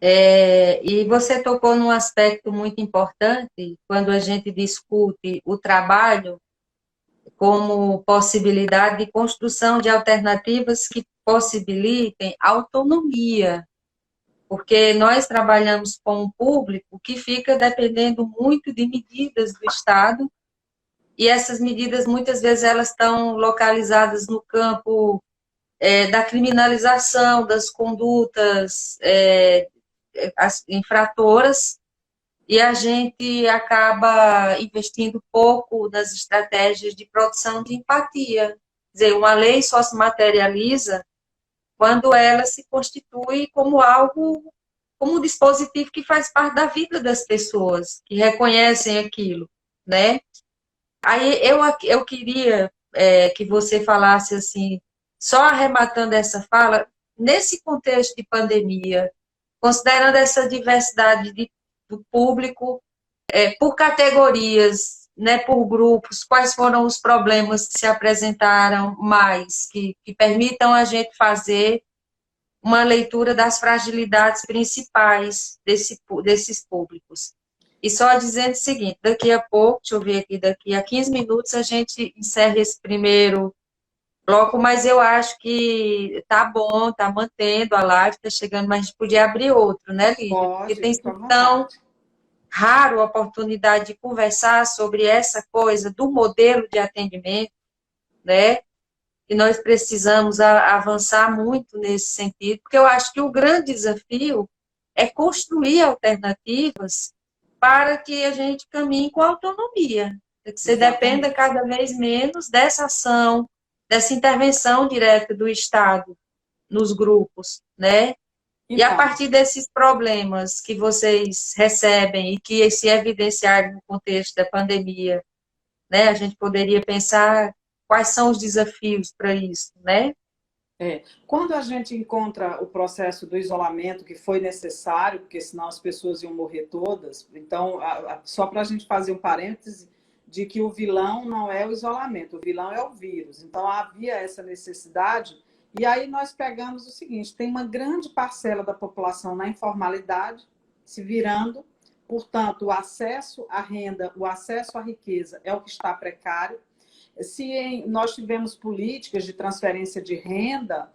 E você tocou num aspecto muito importante quando a gente discute o trabalho como possibilidade de construção de alternativas que possibilitem autonomia, porque nós trabalhamos com um público que fica dependendo muito de medidas do Estado, e essas medidas, muitas vezes, elas estão localizadas no campo da criminalização das condutas as infratoras, e a gente acaba investindo pouco nas estratégias de produção de empatia. Quer dizer, uma lei só se materializa quando ela se constitui como algo, como um dispositivo que faz parte da vida das pessoas, que reconhecem aquilo, né? Aí eu queria que você falasse assim, só arrematando essa fala, nesse contexto de pandemia, considerando essa diversidade do público, por categorias, né, por grupos, quais foram os problemas que se apresentaram mais, que permitam a gente fazer uma leitura das fragilidades principais desses públicos. E só dizendo o seguinte, daqui a pouco, deixa eu ver aqui, daqui a 15 minutos a gente encerra esse primeiro bloco, mas eu acho que tá bom, tá mantendo a live, tá chegando, mas a gente podia abrir outro, né, Lídia? Pode, porque tem sido tão raro a oportunidade de conversar sobre essa coisa do modelo de atendimento, né? E nós precisamos avançar muito nesse sentido, porque eu acho que o grande desafio é construir alternativas para que a gente caminhe com autonomia, que você dependa cada vez menos dessa ação, dessa intervenção direta do Estado nos grupos, né? Então, e a partir desses problemas que vocês recebem e que se evidenciaram no contexto da pandemia, né, a gente poderia pensar quais são os desafios para isso, né? Quando a gente encontra o processo do isolamento, que foi necessário, porque senão as pessoas iam morrer todas, então, só para a gente fazer um parêntese, de que o vilão não é o isolamento, o vilão é o vírus. Então, havia essa necessidade, e aí nós pegamos o seguinte, tem uma grande parcela da população na informalidade, se virando, portanto, o acesso à renda, o acesso à riqueza é o que está precário. Se nós tivemos políticas de transferência de renda,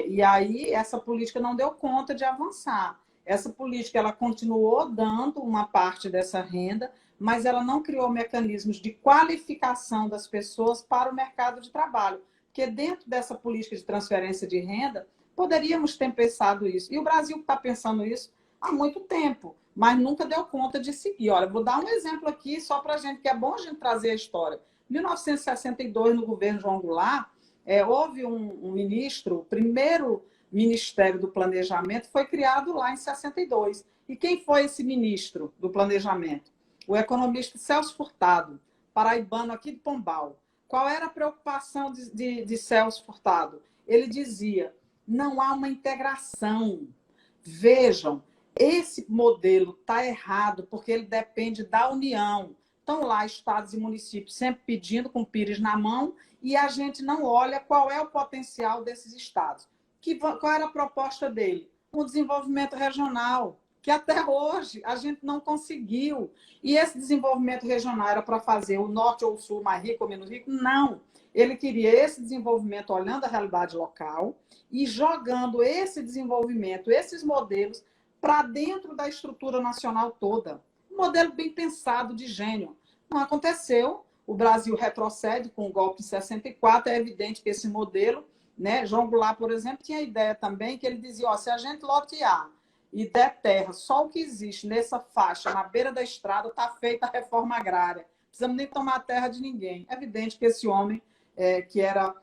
e aí essa política não deu conta de avançar. Essa política ela continuou dando uma parte dessa renda, mas ela não criou mecanismos de qualificação das pessoas para o mercado de trabalho. Porque dentro dessa política de transferência de renda, poderíamos ter pensado isso. E o Brasil está pensando isso há muito tempo. mas nunca deu conta de seguir. Olha, vou dar um exemplo aqui só para a gente, que é bom a gente trazer a história. Em 1962, no governo João Goulart, houve um ministro, o primeiro Ministério do Planejamento foi criado lá em 62. E quem foi esse ministro do Planejamento? O economista Celso Furtado, paraibano aqui de Pombal. Qual era a preocupação de Celso Furtado? Ele dizia, não há uma integração. Vejam, esse modelo está errado, porque ele depende da União. Estão lá estados e municípios sempre pedindo, com o pires na mão, e a gente não olha qual é o potencial desses estados. Qual era a proposta dele? Um desenvolvimento regional, que até hoje a gente não conseguiu. E esse desenvolvimento regional era para fazer o norte ou o sul mais rico ou menos rico? Não. Ele queria esse desenvolvimento olhando a realidade local e jogando esse desenvolvimento, esses modelos, para dentro da estrutura nacional toda. Um modelo bem pensado, de gênio. Não aconteceu. O Brasil retrocede com o golpe de 64. É evidente que esse modelo, né? João Goulart, por exemplo, tinha a ideia também que ele dizia, ó, se a gente lotear e der terra, só o que existe nessa faixa, na beira da estrada, está feita a reforma agrária. Não precisamos nem tomar a terra de ninguém. É evidente que esse homem, que era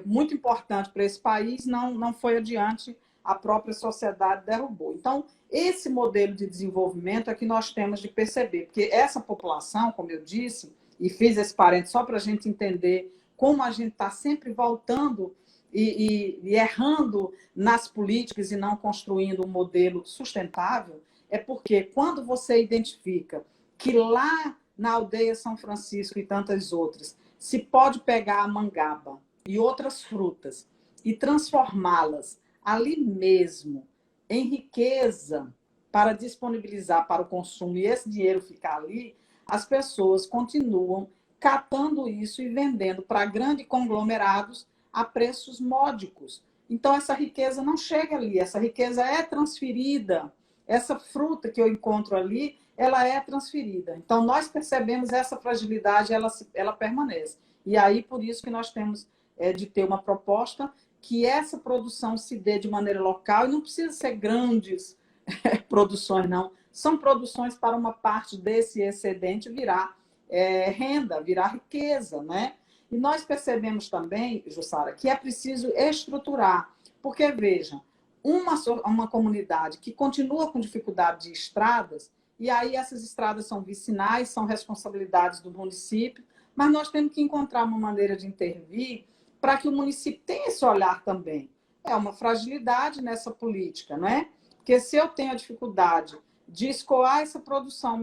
muito importante para esse país, não foi adiante, a própria sociedade derrubou. Então, esse modelo de desenvolvimento é que nós temos de perceber, porque essa população, como eu disse, e fiz esse parênteses só para a gente entender como a gente está sempre voltando e errando nas políticas e não construindo um modelo sustentável, é porque quando você identifica que lá na aldeia São Francisco e tantas outras, se pode pegar a mangaba e outras frutas e transformá-las ali mesmo em riqueza para disponibilizar para o consumo e esse dinheiro ficar ali, as pessoas continuam catando isso e vendendo para grandes conglomerados a preços módicos. Então, essa riqueza não chega ali, essa riqueza é transferida. Essa fruta que eu encontro ali, ela é transferida. Então, nós percebemos essa fragilidade, ela permanece. E aí, por isso que nós temos de ter uma proposta que essa produção se dê de maneira local, e não precisa ser grandes produções, não. São produções para uma parte desse excedente virar renda, virar riqueza, né? E nós percebemos também, Jussara, que é preciso estruturar, porque, veja, uma comunidade que continua com dificuldade de estradas, e aí essas estradas são vicinais, são responsabilidades do município, mas nós temos que encontrar uma maneira de intervir para que o município tenha esse olhar também. É uma fragilidade nessa política, não é? Porque se eu tenho a dificuldade de escoar essa produção,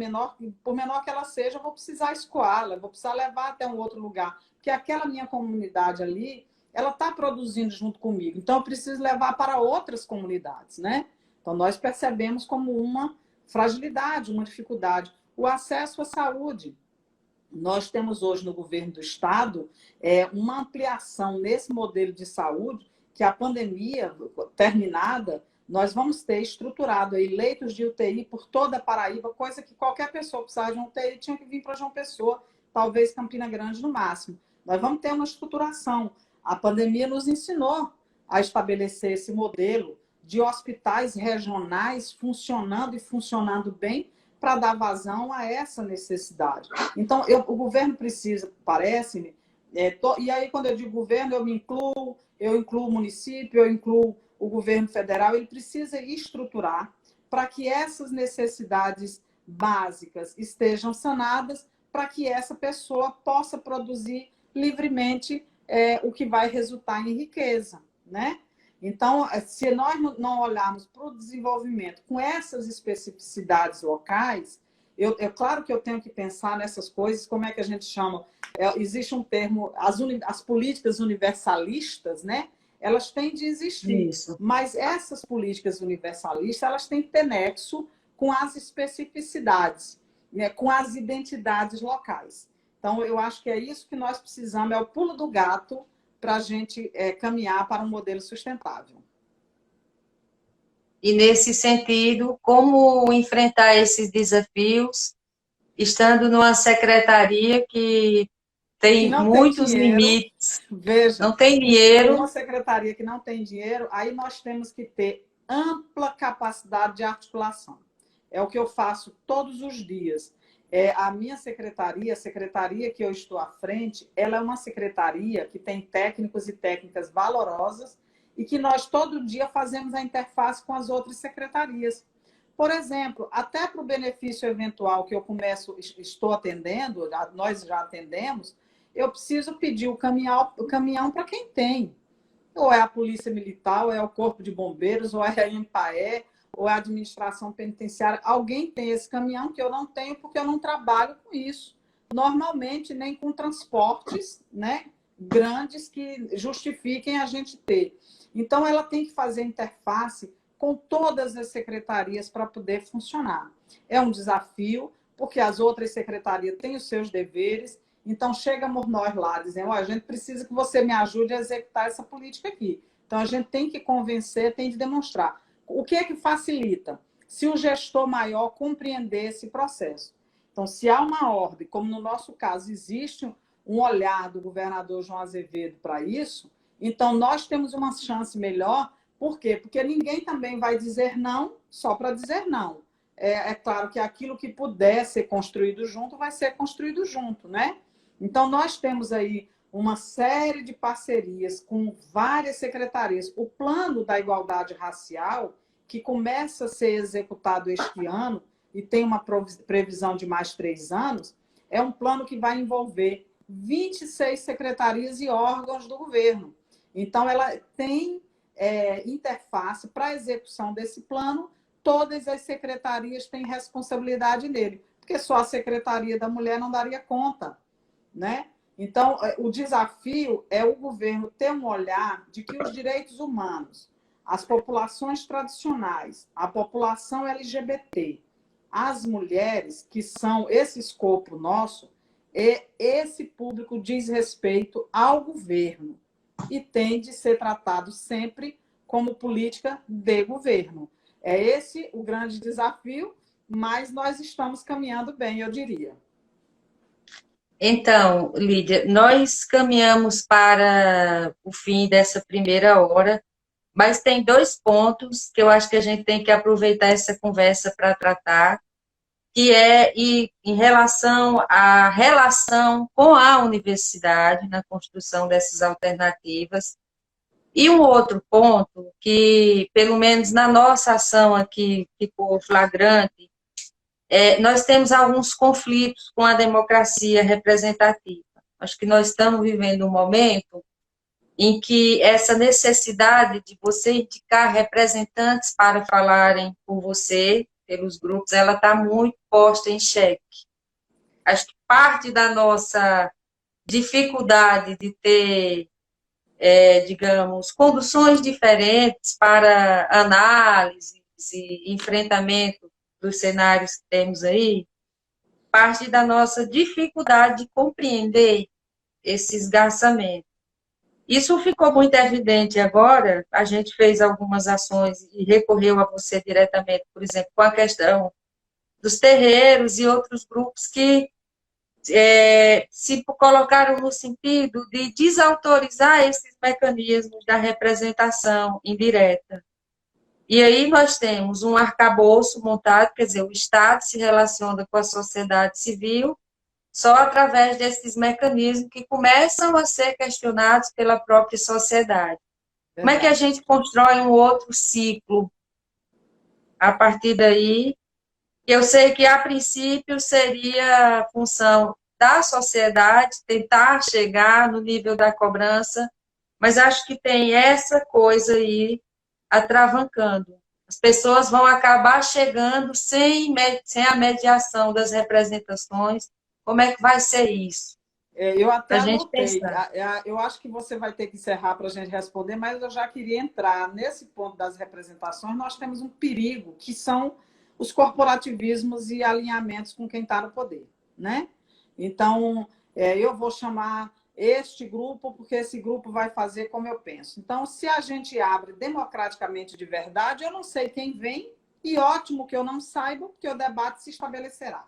por menor que ela seja, eu vou precisar escoá-la, vou precisar levar até um outro lugar, porque aquela minha comunidade ali, ela está produzindo junto comigo, então eu preciso levar para outras comunidades, né? Então nós percebemos como uma fragilidade, uma dificuldade. O acesso à saúde. Nós temos hoje no governo do estado uma ampliação nesse modelo de saúde, que a pandemia terminada, nós vamos ter estruturado aí leitos de UTI por toda a Paraíba, coisa que qualquer pessoa que precisava de um UTI tinha que vir para João Pessoa, talvez Campina Grande no máximo. Nós vamos ter uma estruturação. A pandemia nos ensinou a estabelecer esse modelo de hospitais regionais funcionando e funcionando bem para dar vazão a essa necessidade. Então, o governo precisa, parece-me, e aí quando eu digo governo, eu incluo o município, eu incluo o governo federal, ele precisa estruturar para que essas necessidades básicas estejam sanadas, para que essa pessoa possa produzir livremente o que vai resultar em riqueza, né? Então, se nós não olharmos para o desenvolvimento com essas especificidades locais, claro que eu tenho que pensar nessas coisas, como é que a gente chama? Existe um termo, as políticas universalistas, né? Elas têm de existir. Isso. Mas essas políticas universalistas, elas têm que ter nexo com as especificidades, né? Com as identidades locais. Então, eu acho que é isso que nós precisamos, é o pulo do gato, para a gente caminhar para um modelo sustentável. E, nesse sentido, como enfrentar esses desafios, estando numa secretaria que tem muitos limites, veja, não tem dinheiro. Uma secretaria que não tem dinheiro, aí nós temos que ter ampla capacidade de articulação. é o que eu faço todos os dias. A minha secretaria, a secretaria que eu estou à frente, ela é uma secretaria que tem técnicos e técnicas valorosas e que nós todo dia fazemos a interface com as outras secretarias. Por exemplo, até para o benefício eventual que eu estou atendendo, nós já atendemos, eu preciso pedir o caminhão para quem tem. Ou é a Polícia Militar, ou é o Corpo de Bombeiros, ou é a EMPAE, ou é a administração penitenciária. Alguém tem esse caminhão que eu não tenho porque eu não trabalho com isso. Normalmente, nem com transportes, né, grandes que justifiquem a gente ter. Então, ela tem que fazer interface com todas as secretarias para poder funcionar. É um desafio, porque as outras secretarias têm os seus deveres. Então, chegamos nós lá dizendo, a gente precisa que você me ajude a executar essa política aqui. Então, a gente tem que convencer, tem que demonstrar. O que é que facilita? Se o gestor maior compreender esse processo. Então, se há uma ordem, como no nosso caso, existe um olhar do governador João Azevedo para isso, então nós temos uma chance melhor. Por quê? Porque ninguém também vai dizer não só para dizer não. É claro que aquilo que puder ser construído junto, vai ser construído junto, né? Então, nós temos aí uma série de parcerias com várias secretarias. O plano da igualdade racial, que começa a ser executado este ano e tem uma previsão de mais 3 anos, é um plano que vai envolver 26 secretarias e órgãos do governo. Então, ela tem interface para a execução desse plano, todas as secretarias têm responsabilidade nele, porque só a Secretaria da Mulher não daria conta, né? Então, o desafio é o governo ter um olhar de que os direitos humanos, as populações tradicionais, a população LGBT, as mulheres, que são esse escopo nosso, esse público diz respeito ao governo e tem de ser tratado sempre como política de governo. É esse o grande desafio, mas nós estamos caminhando bem, eu diria. Então, Lídia, nós caminhamos para o fim dessa primeira hora, mas tem 2 pontos que eu acho que a gente tem que aproveitar essa conversa para tratar, que é em relação à relação com a universidade na construção dessas alternativas. E um outro ponto que, pelo menos na nossa ação aqui, ficou flagrante, nós temos alguns conflitos com a democracia representativa. Acho que nós estamos vivendo um momento em que essa necessidade de você indicar representantes para falarem por você, pelos grupos, ela está muito posta em xeque. Acho que parte da nossa dificuldade de ter, digamos, conduções diferentes para análise e enfrentamento dos cenários que temos aí, parte da nossa dificuldade de compreender esse esgarçamento. Isso ficou muito evidente agora, a gente fez algumas ações e recorreu a você diretamente, por exemplo, com a questão dos terreiros e outros grupos que se colocaram no sentido de desautorizar esses mecanismos da representação indireta. E aí nós temos um arcabouço montado, quer dizer, o Estado se relaciona com a sociedade civil só através desses mecanismos que começam a ser questionados pela própria sociedade. Como é que a gente constrói um outro ciclo a partir daí? Eu sei que, a princípio, seria a função da sociedade tentar chegar no nível da cobrança, mas acho que tem essa coisa aí atravancando. As pessoas vão acabar chegando sem a mediação das representações. Como é que vai ser isso? Eu até anotei. Eu acho que você vai ter que encerrar para a gente responder, mas eu já queria entrar nesse ponto das representações. Nós temos um perigo, que são os corporativismos e alinhamentos com quem está no poder, né? Então, eu vou chamar este grupo, porque esse grupo vai fazer como eu penso. Então, se a gente abre democraticamente de verdade, eu não sei quem vem, e ótimo que eu não saiba, porque o debate se estabelecerá.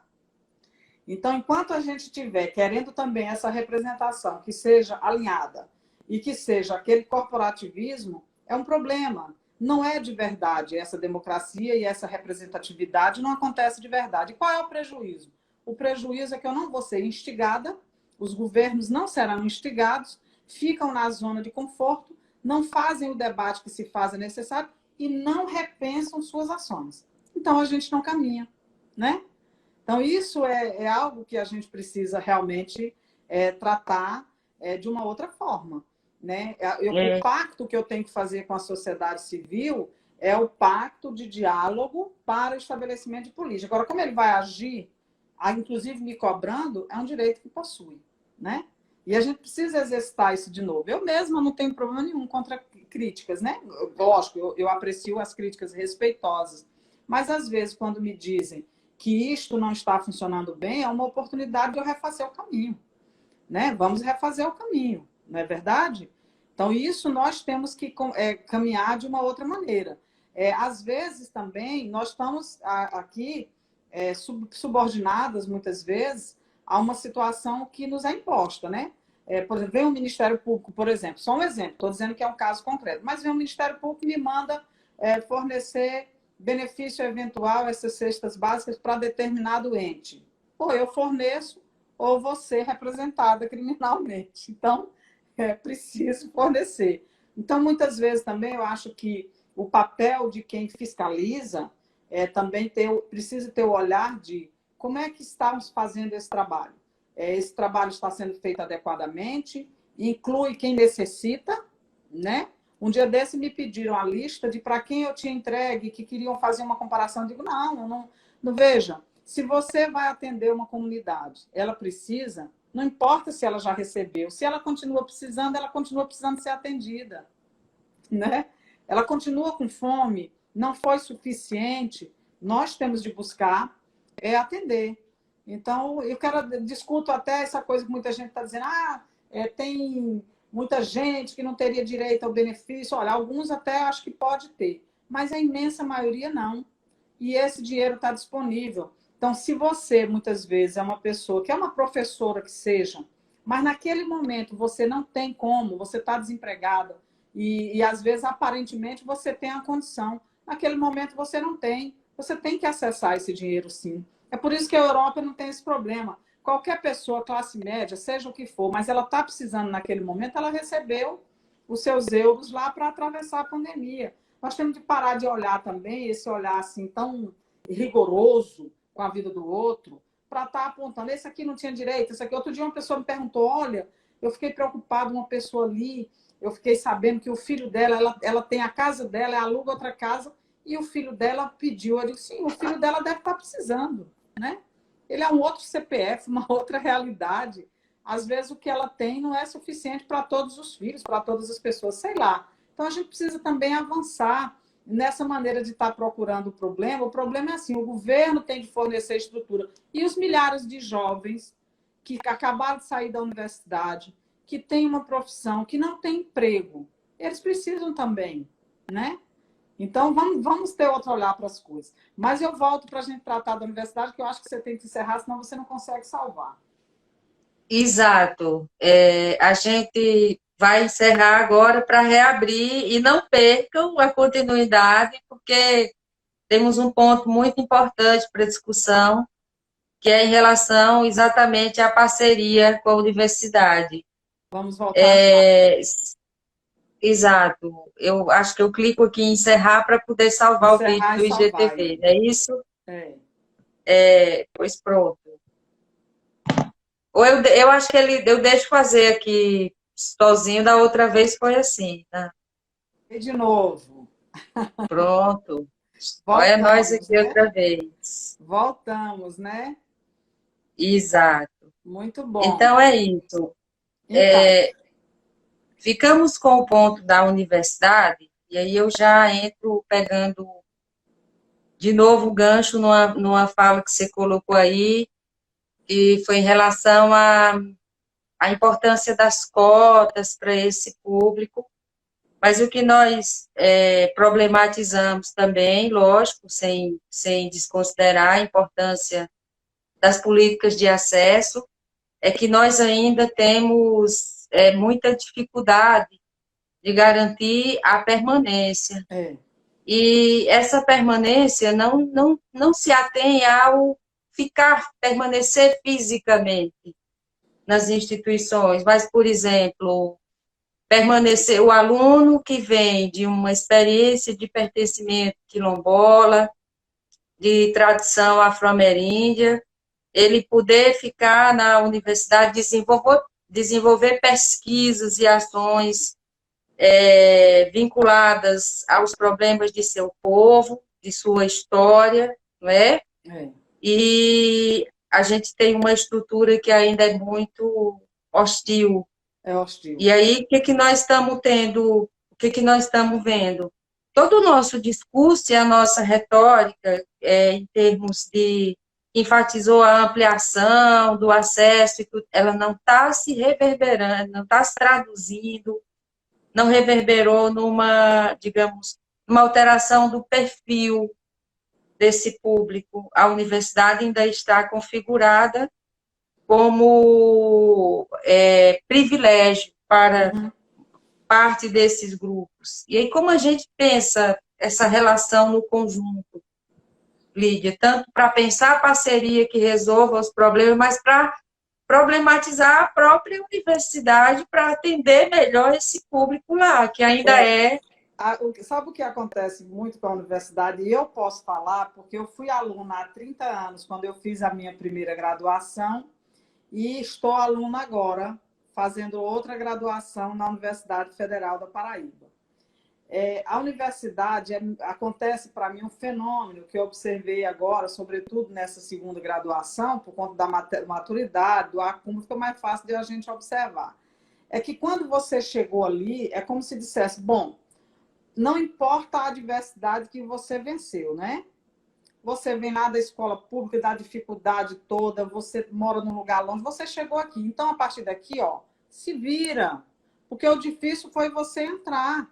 Então, enquanto a gente estiver querendo também essa representação que seja alinhada e que seja aquele corporativismo, é um problema, não é de verdade essa democracia e essa representatividade não acontece de verdade. E qual é o prejuízo? O prejuízo é que eu não vou ser instigada, os governos não serão instigados, ficam na zona de conforto, não fazem o debate que se faz necessário e não repensam suas ações. Então, a gente não caminha, né? Então, isso é algo que a gente precisa realmente tratar de uma outra forma. Né? O pacto que eu tenho que fazer com a sociedade civil é o pacto de diálogo para o estabelecimento de política. Agora, como ele vai agir, inclusive me cobrando, é um direito que possui. Né? E a gente precisa exercitar isso de novo. Eu mesma não tenho problema nenhum contra críticas. Né? Lógico, eu aprecio as críticas respeitosas. Mas, às vezes, quando me dizem que isto não está funcionando bem, é uma oportunidade de eu refazer o caminho. Né? Vamos refazer o caminho, não é verdade? Então, isso nós temos que caminhar de uma outra maneira. Às vezes, também, nós estamos aqui subordinadas, muitas vezes, a uma situação que nos é imposta. Né? Por exemplo, vem o Ministério Público, por exemplo, só um exemplo, estou dizendo que é um caso concreto, mas vem o Ministério Público e me manda fornecer benefício eventual, essas cestas básicas, para determinado ente. Ou eu forneço, ou vou ser representada criminalmente. Então, é preciso fornecer. Então, muitas vezes também eu acho que o papel de quem fiscaliza também precisa ter o olhar de como é que estamos fazendo esse trabalho. Esse trabalho está sendo feito adequadamente, inclui quem necessita, né? Um dia desse me pediram a lista de para quem eu tinha entregue, que queriam fazer uma comparação. Eu digo, não veja. Se você vai atender uma comunidade, ela precisa, não importa se ela já recebeu, se ela continua precisando ser atendida. Né? Ela continua com fome, não foi suficiente, nós temos de buscar atender. Então, discuto até essa coisa que muita gente está dizendo, tem muita gente que não teria direito ao benefício. Olha, alguns até acho que pode ter, mas a imensa maioria não. E esse dinheiro está disponível. Então, se você, muitas vezes, é uma pessoa que é uma professora que seja, mas naquele momento você não tem como, você está desempregada e, às vezes, aparentemente, você tem a condição. Naquele momento você não tem. Você tem que acessar esse dinheiro, sim. É por isso que a Europa não tem esse problema. Qualquer pessoa, classe média, seja o que for, mas ela está precisando naquele momento, ela recebeu os seus euros lá para atravessar a pandemia. Nós temos de parar de olhar também, esse olhar assim tão rigoroso com a vida do outro, para estar apontando, esse aqui não tinha direito, esse aqui. Outro dia uma pessoa me perguntou, olha, eu fiquei preocupada, uma pessoa ali, eu fiquei sabendo que o filho dela, ela tem a casa dela, ela aluga outra casa, e o filho dela pediu. Eu disse, sim, o filho dela deve estar precisando, né? Ele é um outro CPF, uma outra realidade. Às vezes o que ela tem não é suficiente para todos os filhos, para todas as pessoas, sei lá. Então a gente precisa também avançar nessa maneira de estar procurando o problema. O problema é assim, o governo tem de fornecer estrutura. E os milhares de jovens que acabaram de sair da universidade, que têm uma profissão, que não têm emprego, eles precisam também, né? Então, vamos ter outro olhar para as coisas. Mas eu volto para a gente tratar da universidade, que eu acho que você tem que encerrar, senão você não consegue salvar. Exato. A gente vai encerrar agora para reabrir e não percam a continuidade, porque temos um ponto muito importante para discussão, que é em relação exatamente à parceria com a universidade. Vamos voltar. Exato. Eu acho que eu clico aqui em encerrar para poder salvar o vídeo do IGTV, não é isso? Pois pronto. Ou eu acho que eu deixo fazer aqui sozinho, da outra vez foi assim, né? E de novo. Pronto. Olha nós aqui, né? Outra vez. Voltamos, né? Exato. Muito bom. Então é isso. Então. Ficamos com o ponto da universidade, e aí eu já entro pegando de novo o gancho numa fala que você colocou aí, que foi em relação à importância das cotas para esse público, mas o que nós problematizamos também, lógico, sem desconsiderar a importância das políticas de acesso, é que nós ainda temos muita dificuldade de garantir a permanência. E essa permanência não se atém ao permanecer fisicamente nas instituições, mas, por exemplo, permanecer o aluno que vem de uma experiência de pertencimento quilombola, de tradição afro-ameríndia, ele poder ficar na universidade, desenvolver pesquisas e ações vinculadas aos problemas de seu povo, de sua história, não é? E a gente tem uma estrutura que ainda é muito hostil. É hostil. E aí, o que nós estamos tendo, o que nós estamos vendo? Todo o nosso discurso e a nossa retórica, em termos de enfatizou a ampliação do acesso, ela não está se reverberando, não está se traduzindo, não reverberou numa, digamos, uma alteração do perfil desse público. A universidade ainda está configurada como privilégio para parte desses grupos. E aí, como a gente pensa essa relação no conjunto, Lídia? Tanto para pensar a parceria que resolva os problemas, mas para problematizar a própria universidade para atender melhor esse público lá, que ainda Sabe o que acontece muito com a universidade? E eu posso falar, porque eu fui aluna há 30 anos, quando eu fiz a minha primeira graduação, e estou aluna agora, fazendo outra graduação na Universidade Federal da Paraíba. A universidade, acontece para mim um fenômeno que eu observei agora, sobretudo nessa segunda graduação, por conta da maturidade, do acúmulo, fica mais fácil de a gente observar. É que quando você chegou ali, é como se dissesse, bom, não importa a adversidade que você venceu, né? Você vem lá da escola pública, da dificuldade toda, você mora num lugar longe, você chegou aqui. Então, a partir daqui, ó, se vira. Porque o difícil foi você entrar.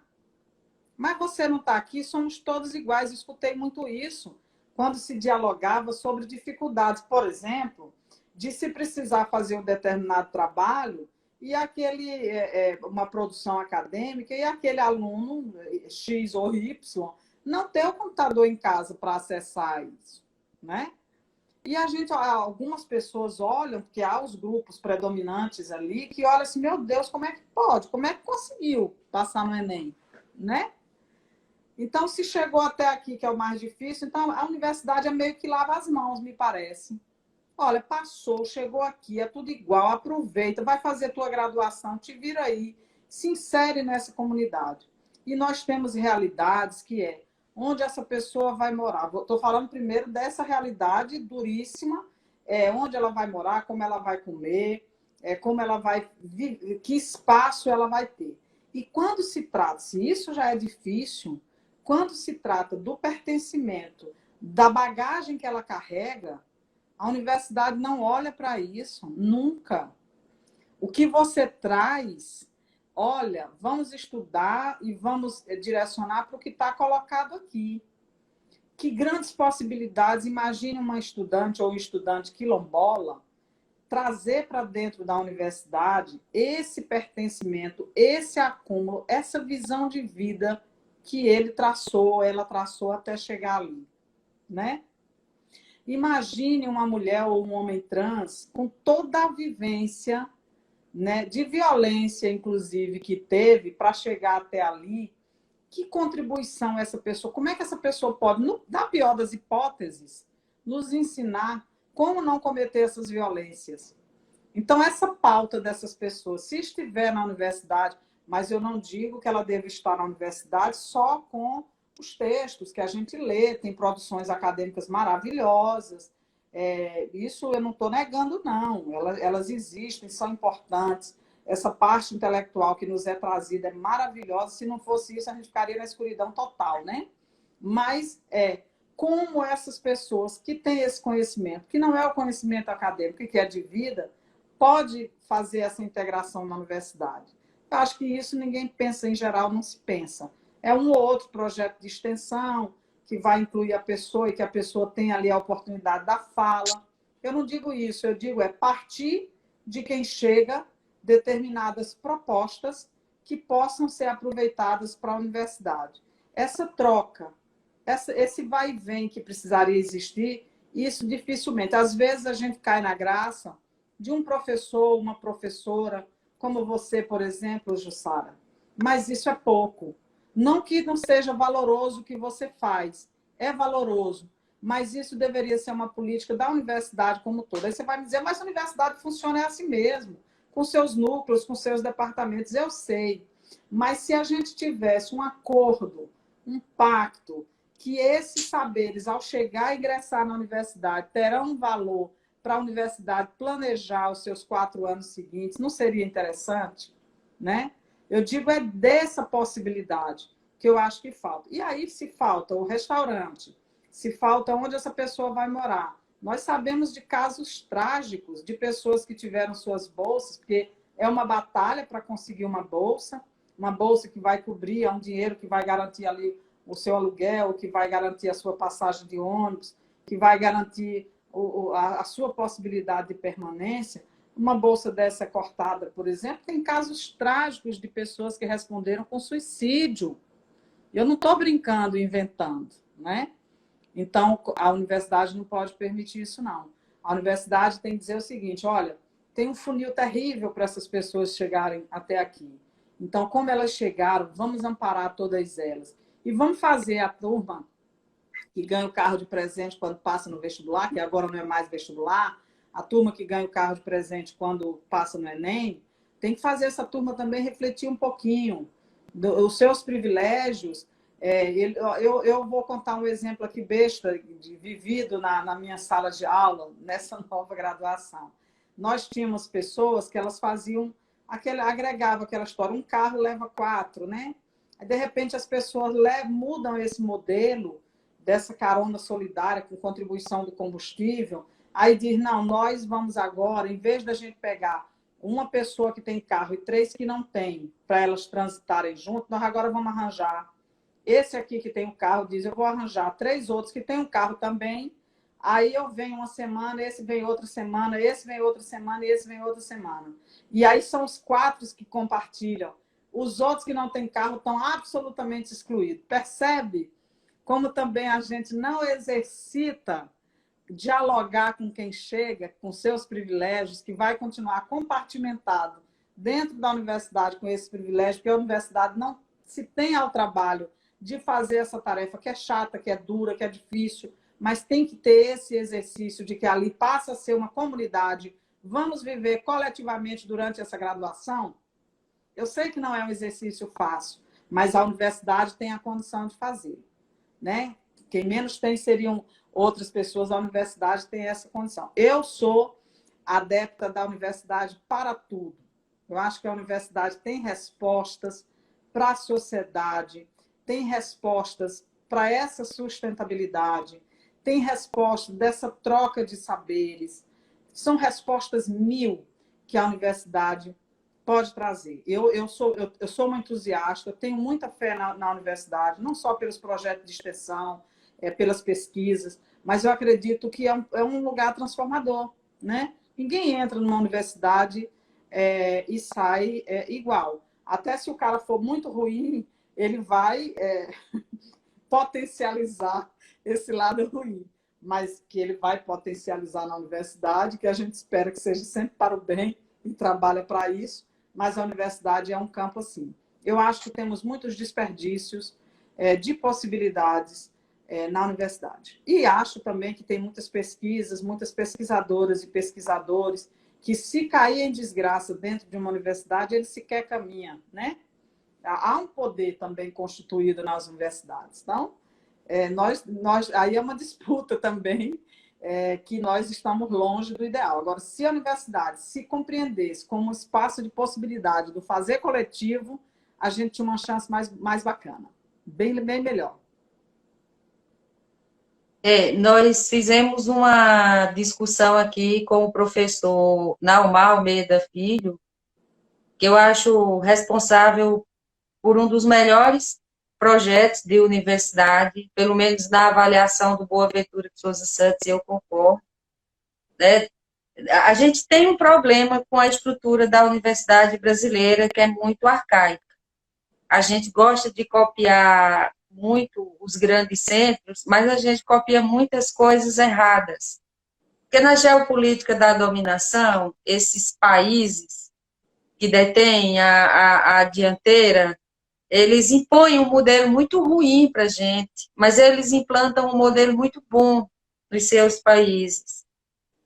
Mas você não está aqui, somos todos iguais. Escutei muito isso quando se dialogava sobre dificuldades, por exemplo, de se precisar fazer um determinado trabalho e uma produção acadêmica e aquele aluno X ou Y não ter o computador em casa para acessar isso, né? E algumas pessoas olham, porque há os grupos predominantes ali, que olham assim, meu Deus, como é que pode? Como é que conseguiu passar no Enem, né? Então, se chegou até aqui, que é o mais difícil, então a universidade é meio que lava as mãos, me parece. Olha, passou, chegou aqui, é tudo igual, aproveita, vai fazer tua graduação, te vira aí, se insere nessa comunidade. E nós temos realidades que onde essa pessoa vai morar. Estou falando primeiro dessa realidade duríssima, onde ela vai morar, como ela vai comer, como ela vai viver, que espaço ela vai ter. E quando se trata, se isso já é difícil, quando se trata do pertencimento, da bagagem que ela carrega, a universidade não olha para isso, nunca. O que você traz, olha, vamos estudar e vamos direcionar para o que está colocado aqui. Que grandes possibilidades, imagine uma estudante ou um estudante quilombola trazer para dentro da universidade esse pertencimento, esse acúmulo, essa visão de vida que ela traçou até chegar ali, né? Imagine uma mulher ou um homem trans com toda a vivência, né, de violência, inclusive, que teve para chegar até ali. Que contribuição essa pessoa, como é que essa pessoa pode, na pior das hipóteses, nos ensinar como não cometer essas violências? Então, essa pauta dessas pessoas, se estiver na universidade, mas eu não digo que ela deve estar na universidade só com os textos que a gente lê, tem produções acadêmicas maravilhosas, isso eu não estou negando, não. Elas existem, são importantes. Essa parte intelectual que nos é trazida é maravilhosa. Se não fosse isso, a gente ficaria na escuridão total, né? Mas como essas pessoas que têm esse conhecimento, que não é o conhecimento acadêmico, que é de vida, pode fazer essa integração na universidade. Eu acho que isso ninguém pensa, em geral, não se pensa. É um ou outro projeto de extensão que vai incluir a pessoa e que a pessoa tem ali a oportunidade da fala. Eu não digo isso, eu digo partir de quem chega determinadas propostas que possam ser aproveitadas para a universidade. Essa troca esse vai e vem que precisaria existir, isso dificilmente. Às vezes a gente cai na graça de um professor, uma professora, como você, por exemplo, Jussara. Mas isso é pouco. Não que não seja valoroso o que você faz, é valoroso, mas isso deveria ser uma política da universidade como toda. Aí você vai me dizer, mas a universidade funciona assim mesmo, com seus núcleos, com seus departamentos, eu sei. Mas se a gente tivesse um acordo, um pacto, que esses saberes, ao chegar e ingressar na universidade, terão um valor para a universidade planejar os seus 4 anos seguintes, não seria interessante? Né? Eu digo é dessa possibilidade que eu acho que falta. E aí, se falta o restaurante, se falta onde essa pessoa vai morar. Nós sabemos de casos trágicos de pessoas que tiveram suas bolsas, porque é uma batalha para conseguir uma bolsa que vai cobrir, é um dinheiro que vai garantir ali o seu aluguel, que vai garantir a sua passagem de ônibus, que vai garantir a sua possibilidade de permanência. Uma bolsa dessa é cortada, por exemplo, tem casos trágicos de pessoas que responderam com suicídio. Eu não estou brincando, inventando, né? Então, a universidade não pode permitir isso, não. A universidade tem que dizer o seguinte, olha, tem um funil terrível para essas pessoas chegarem até aqui. Então, como elas chegaram, vamos amparar todas elas. E vamos fazer a turma que ganha o carro de presente quando passa no vestibular, que agora não é mais vestibular, a turma que ganha o carro de presente quando passa no Enem, tem que fazer essa turma também refletir um pouquinho dos seus privilégios. Eu vou contar um exemplo aqui besta, vivido na minha sala de aula, nessa nova graduação. Nós tínhamos pessoas que elas faziam, agregavam aquela história, um carro leva 4, né? Aí, de repente, as pessoas mudam esse modelo dessa carona solidária com contribuição do combustível, aí diz, não, nós vamos agora, em vez da gente pegar uma pessoa que tem carro e 3 que não tem, para elas transitarem junto, nós agora vamos arranjar. Esse aqui que tem um carro diz, eu vou arranjar 3 outros que têm um carro também, aí eu venho uma semana, esse vem outra semana, esse vem outra semana e esse vem outra semana. E aí são os 4 que compartilham. Os outros que não têm carro estão absolutamente excluídos. Percebe como também a gente não exercita dialogar com quem chega, com seus privilégios, que vai continuar compartimentado dentro da universidade com esses privilégios, porque a universidade não se tem ao trabalho de fazer essa tarefa que é chata, que é dura, que é difícil, mas tem que ter esse exercício de que ali passa a ser uma comunidade. Vamos viver coletivamente durante essa graduação? Eu sei que não é um exercício fácil, mas a universidade tem a condição de fazer, né? Quem menos tem seriam outras pessoas, a universidade tem essa condição. Eu sou adepta da universidade para tudo. Eu acho que a universidade tem respostas para a sociedade, tem respostas para essa sustentabilidade, tem respostas dessa troca de saberes. São respostas 1000 que a universidade pode trazer. Eu sou uma entusiasta, eu tenho muita fé na universidade, não só pelos projetos de extensão, pelas pesquisas, mas eu acredito que é um lugar transformador, né? Ninguém entra numa universidade e sai igual. Até se o cara for muito ruim, ele vai potencializar esse lado ruim, mas que ele vai potencializar na universidade, que a gente espera que seja sempre para o bem e trabalha para isso, mas a universidade é um campo assim. Eu acho que temos muitos desperdícios de possibilidades na universidade. E acho também que tem muitas pesquisas, muitas pesquisadoras e pesquisadores que, se cair em desgraça dentro de uma universidade, ele sequer caminha, né? Há um poder também constituído nas universidades. Então, aí é uma disputa também, que nós estamos longe do ideal. Agora, se a universidade se compreendesse como um espaço de possibilidade do fazer coletivo, a gente tinha uma chance mais bacana, bem melhor. Nós fizemos uma discussão aqui com o professor Naumar Almeida Filho, que eu acho responsável por um dos melhores projetos de universidade, pelo menos na avaliação do Boaventura de Souza Santos, eu concordo. Né? A gente tem um problema com a estrutura da universidade brasileira, que é muito arcaica. A gente gosta de copiar muito os grandes centros, mas a gente copia muitas coisas erradas. Porque na geopolítica da dominação, esses países que detêm a dianteira, eles impõem um modelo muito ruim para a gente, mas eles implantam um modelo muito bom nos seus países.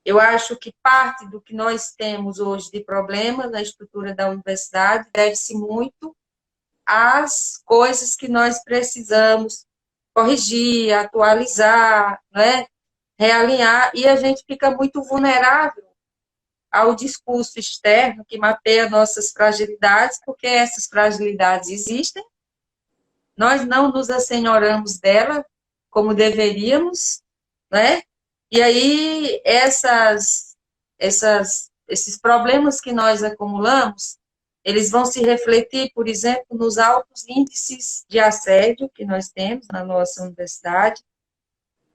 Eu acho que parte do que nós temos hoje de problema na estrutura da universidade deve-se muito às coisas que nós precisamos corrigir, atualizar, né? Realinhar, e a gente fica muito vulnerável ao discurso externo que mapeia nossas fragilidades, porque essas fragilidades existem, nós não nos assenhoramos dela como deveríamos, né? E aí esses problemas que nós acumulamos, eles vão se refletir, por exemplo, nos altos índices de assédio que nós temos na nossa universidade,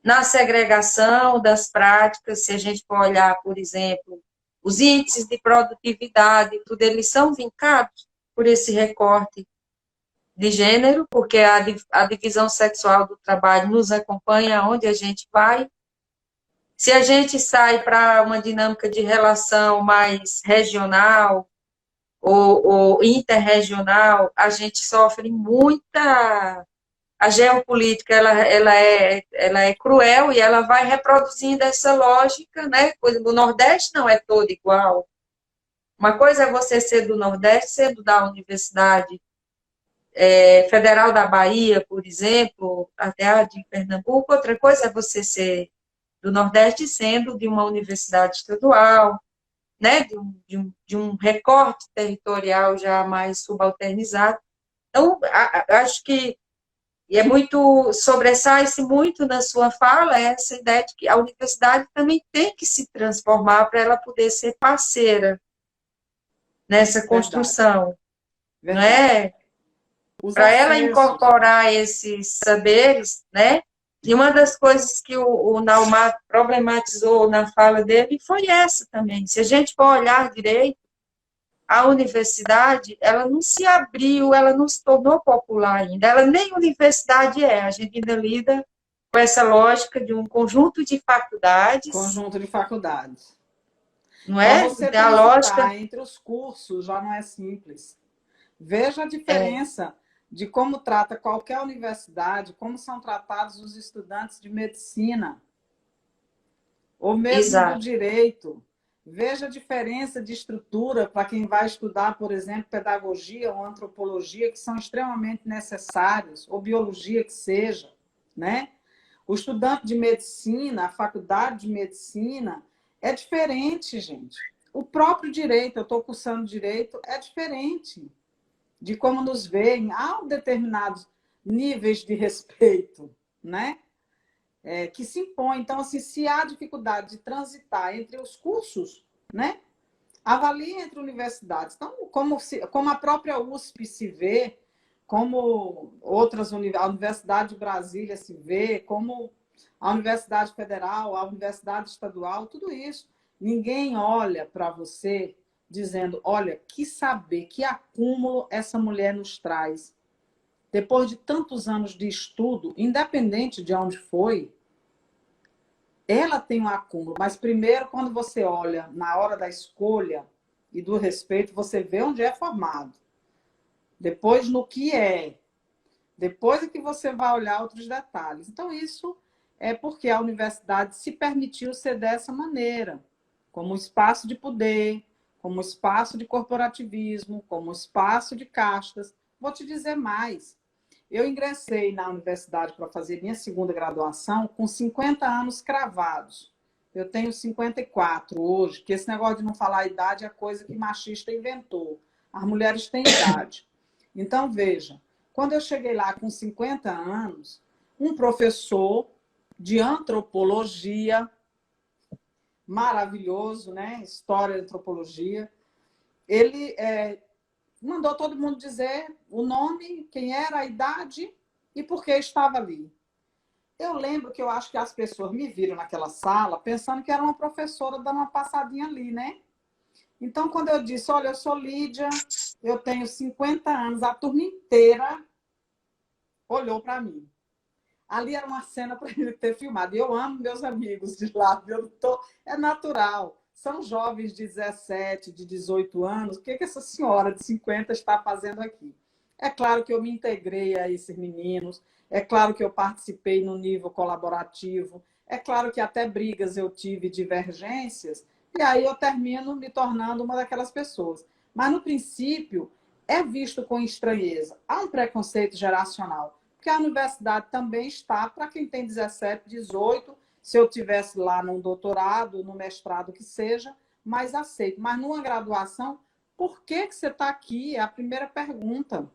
na segregação das práticas, se a gente for olhar, por exemplo, os índices de produtividade, tudo, eles são vincados por esse recorte de gênero, porque a divisão sexual do trabalho nos acompanha onde a gente vai. Se a gente sai para uma dinâmica de relação mais regional ou interregional, a gente sofre muita... A geopolítica ela é cruel e ela vai reproduzindo essa lógica, né? Coisa do Nordeste não é todo igual. Uma coisa é você ser do Nordeste, sendo da Universidade Federal da Bahia, por exemplo, até a de Pernambuco. Outra coisa é você ser do Nordeste sendo de uma universidade estadual, né? De um recorte territorial já mais subalternizado. Então, acho que e é muito, sobressai-se muito na sua fala essa ideia de que a universidade também tem que se transformar para ela poder ser parceira nessa construção, não é? Para ela incorporar esses saberes, né? E uma das coisas que o Naumar problematizou na fala dele foi essa também. Se a gente for olhar direito, a universidade, ela não se abriu, ela não se tornou popular ainda. Ela nem universidade é. A gente ainda lida com essa lógica de um conjunto de faculdades. Conjunto de faculdades. Não é? Para você a lógica entre os cursos já não é simples. Veja a diferença de como trata qualquer universidade, como são tratados os estudantes de medicina, ou mesmo do direito. Veja a diferença de estrutura para quem vai estudar, por exemplo, pedagogia ou antropologia, que são extremamente necessários, ou biologia que seja, né? O estudante de medicina, a faculdade de medicina, é diferente, gente. O próprio direito, eu estou cursando direito, é diferente de como nos veem. Há determinados níveis de respeito, né? Que se impõe. Então, assim, se há dificuldade de transitar entre os cursos, né? Avalie entre universidades. Então, como a própria USP se vê, como outras a Universidade de Brasília se vê, como a Universidade Federal, a Universidade Estadual, tudo isso. Ninguém olha para você dizendo, olha, que saber, que acúmulo essa mulher nos traz. Depois de tantos anos de estudo, independente de onde foi, ela tem um acúmulo. Mas primeiro, quando você olha na hora da escolha e do respeito, você vê onde é formado. Depois, no que é. Depois é que você vai olhar outros detalhes. Então, isso é porque a universidade se permitiu ser dessa maneira, como um espaço de poder, como um espaço de corporativismo, como um espaço de castas. Vou te dizer mais. Eu ingressei na universidade para fazer minha segunda graduação com 50 anos cravados. Eu tenho 54 hoje, que esse negócio de não falar a idade é coisa que machista inventou. As mulheres têm idade. Então, veja, quando eu cheguei lá com 50 anos, um professor de antropologia, maravilhoso, né? História de antropologia, ele mandou todo mundo dizer o nome, quem era, a idade e por que estava ali. Eu lembro que eu acho que as pessoas me viram naquela sala pensando que era uma professora dando uma passadinha ali, né? Então, quando eu disse, olha, eu sou Lídia, eu tenho 50 anos, a turma inteira olhou para mim. Ali era uma cena para ele ter filmado. E eu amo meus amigos de lá. É natural. São jovens de 17, de 18 anos. O que essa senhora de 50 está fazendo aqui? É claro que eu me integrei a esses meninos. É claro que eu participei no nível colaborativo. É claro que até brigas eu tive, divergências. E aí eu termino me tornando uma daquelas pessoas. Mas, no princípio, é visto com estranheza. Há um preconceito geracional. Porque a universidade também está para quem tem 17, 18, se eu tivesse lá num doutorado, no mestrado que seja, mais aceito. Mas numa graduação, por que você está aqui? É a primeira pergunta.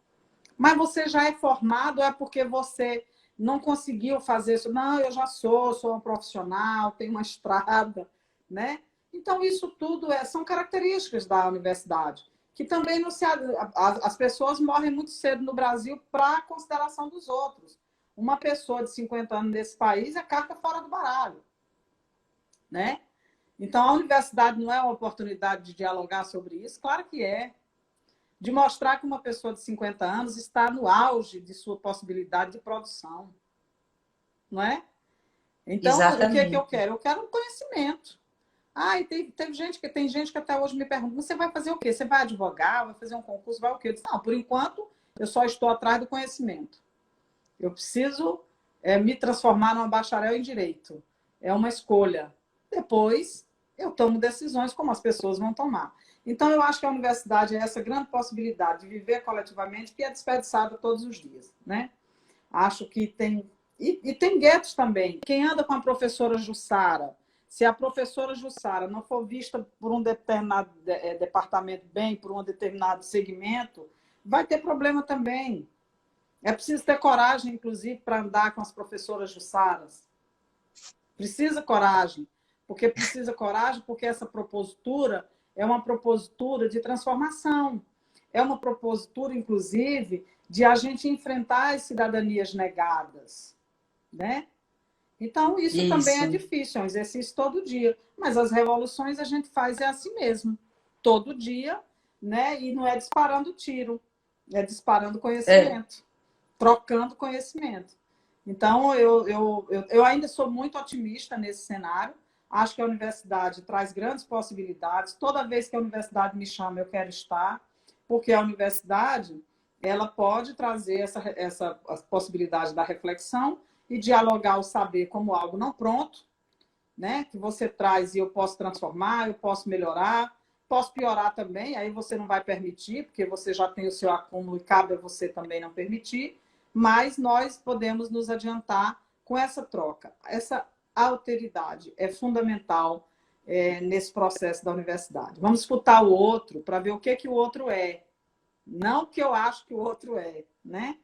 Mas você já é formado ou é porque você não conseguiu fazer isso? Não, eu já sou um profissional, tenho uma estrada, né? Então, isso tudo são características da universidade, que também não se. As pessoas morrem muito cedo no Brasil para a consideração dos outros. Uma pessoa de 50 anos nesse país é carta fora do baralho, né? Então, a universidade não é uma oportunidade de dialogar sobre isso? Claro que é. De mostrar que uma pessoa de 50 anos está no auge de sua possibilidade de produção, não é? Então, o que é que eu Exatamente. quero? Eu quero um conhecimento. Ah, e tem gente que até hoje me pergunta, você vai fazer o quê? Você vai advogar, vai fazer um concurso, vai o quê? Eu disse, não, por enquanto, eu só estou atrás do conhecimento. Eu preciso me transformar numa bacharel em direito. É uma escolha. Depois, eu tomo decisões como as pessoas vão tomar. Então, eu acho que a universidade é essa grande possibilidade de viver coletivamente que é desperdiçada todos os dias, né? Acho que tem... E tem guetos também. Quem anda com a professora Jussara, se a professora Jussara não for vista por um determinado departamento bem, por um determinado segmento, vai ter problema também. É preciso ter coragem, inclusive, para andar com as professoras Jussaras. Precisa coragem. Porque essa propositura é uma propositura de transformação. É uma propositura, inclusive, de a gente enfrentar as cidadanias negadas, né? Então, isso também é Isso. difícil, é um exercício todo dia. Mas as revoluções a gente faz assim mesmo, todo dia, né? E não é disparando tiro, é disparando É. conhecimento, trocando conhecimento. Então, eu ainda sou muito otimista nesse cenário. Acho que a universidade traz grandes possibilidades. Toda vez que a universidade me chama, eu quero estar, porque a universidade ela pode trazer essa possibilidade da reflexão e dialogar o saber como algo não pronto, né? Que você traz e eu posso transformar, eu posso melhorar, posso piorar também, aí você não vai permitir, porque você já tem o seu acúmulo e cabe a você também não permitir, mas nós podemos nos adiantar com essa troca. Essa alteridade é fundamental nesse processo da universidade. Vamos escutar o outro para ver o que o outro é, não o que eu acho que o outro é, né?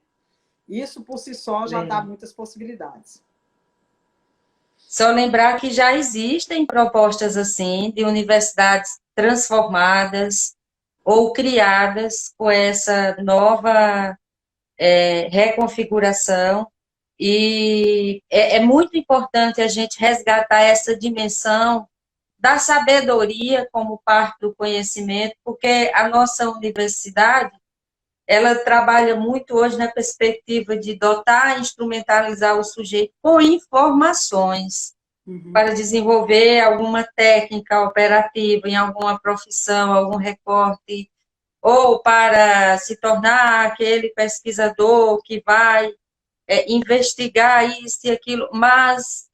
Isso por si só já dá muitas possibilidades. Só lembrar que já existem propostas assim de universidades transformadas ou criadas com essa nova reconfiguração, e é muito importante a gente resgatar essa dimensão da sabedoria como parte do conhecimento, porque a nossa universidade ela trabalha muito hoje na perspectiva de dotar, instrumentalizar o sujeito com informações para desenvolver alguma técnica operativa em alguma profissão, algum recorte, ou para se tornar aquele pesquisador que vai investigar isso e aquilo, mas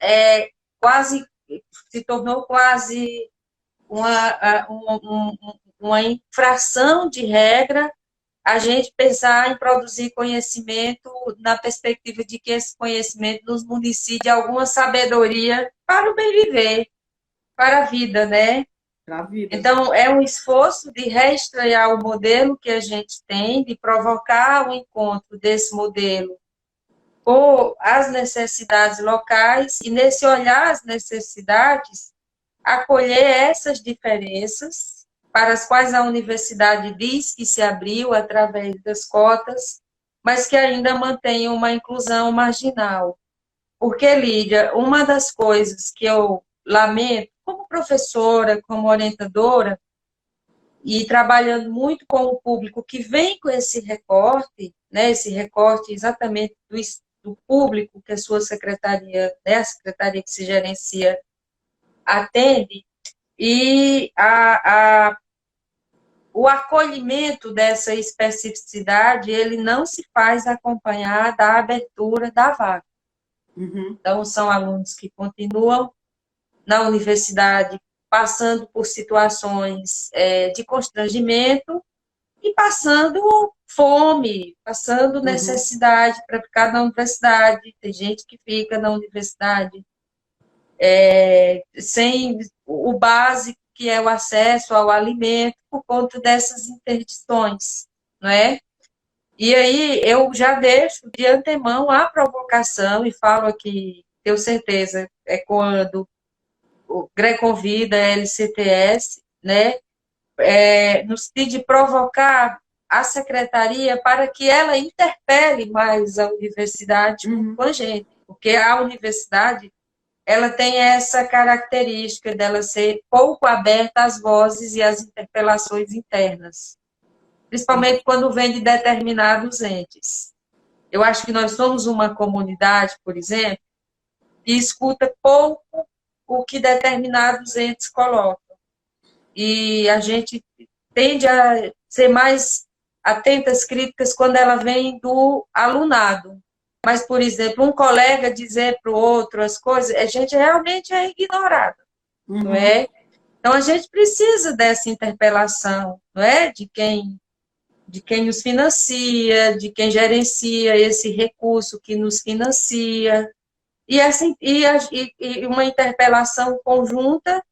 quase se tornou quase uma infração de regra a gente pensar em produzir conhecimento na perspectiva de que esse conhecimento nos municie de alguma sabedoria para o bem viver, para a vida, né? Para a vida. Então, é um esforço de reestrear o modelo que a gente tem, de provocar o encontro desse modelo com as necessidades locais e, nesse olhar as necessidades, acolher essas diferenças para as quais a universidade diz que se abriu através das cotas, mas que ainda mantém uma inclusão marginal. Porque, Lídia, uma das coisas que eu lamento, como professora, como orientadora, e trabalhando muito com o público que vem com esse recorte, né, esse recorte exatamente do público que a sua secretaria, né, a secretaria que se gerencia, atende, e o acolhimento dessa especificidade, ele não se faz acompanhar da abertura da vaga. Uhum. Então, são alunos que continuam na universidade passando por situações de constrangimento e passando fome, passando necessidade para ficar na universidade. Tem gente que fica na universidade sem o básico, que é o acesso ao alimento, por conta dessas interdições, não é? E aí eu já deixo de antemão a provocação e falo aqui, tenho certeza, é quando o Greconvida, a LCTS, né, no sentido de provocar a secretaria para que ela interpele mais a universidade com a gente, porque a universidade ela tem essa característica dela ser pouco aberta às vozes e às interpelações internas, principalmente quando vem de determinados entes. Eu acho que nós somos uma comunidade, por exemplo, que escuta pouco o que determinados entes colocam. E a gente tende a ser mais atenta às críticas quando ela vem do alunado. Mas, por exemplo, um colega dizer para o outro as coisas, a gente realmente é ignorado, não é? Então, a gente precisa dessa interpelação, não é? De quem nos financia, de quem gerencia esse recurso que nos financia, e uma interpelação conjunta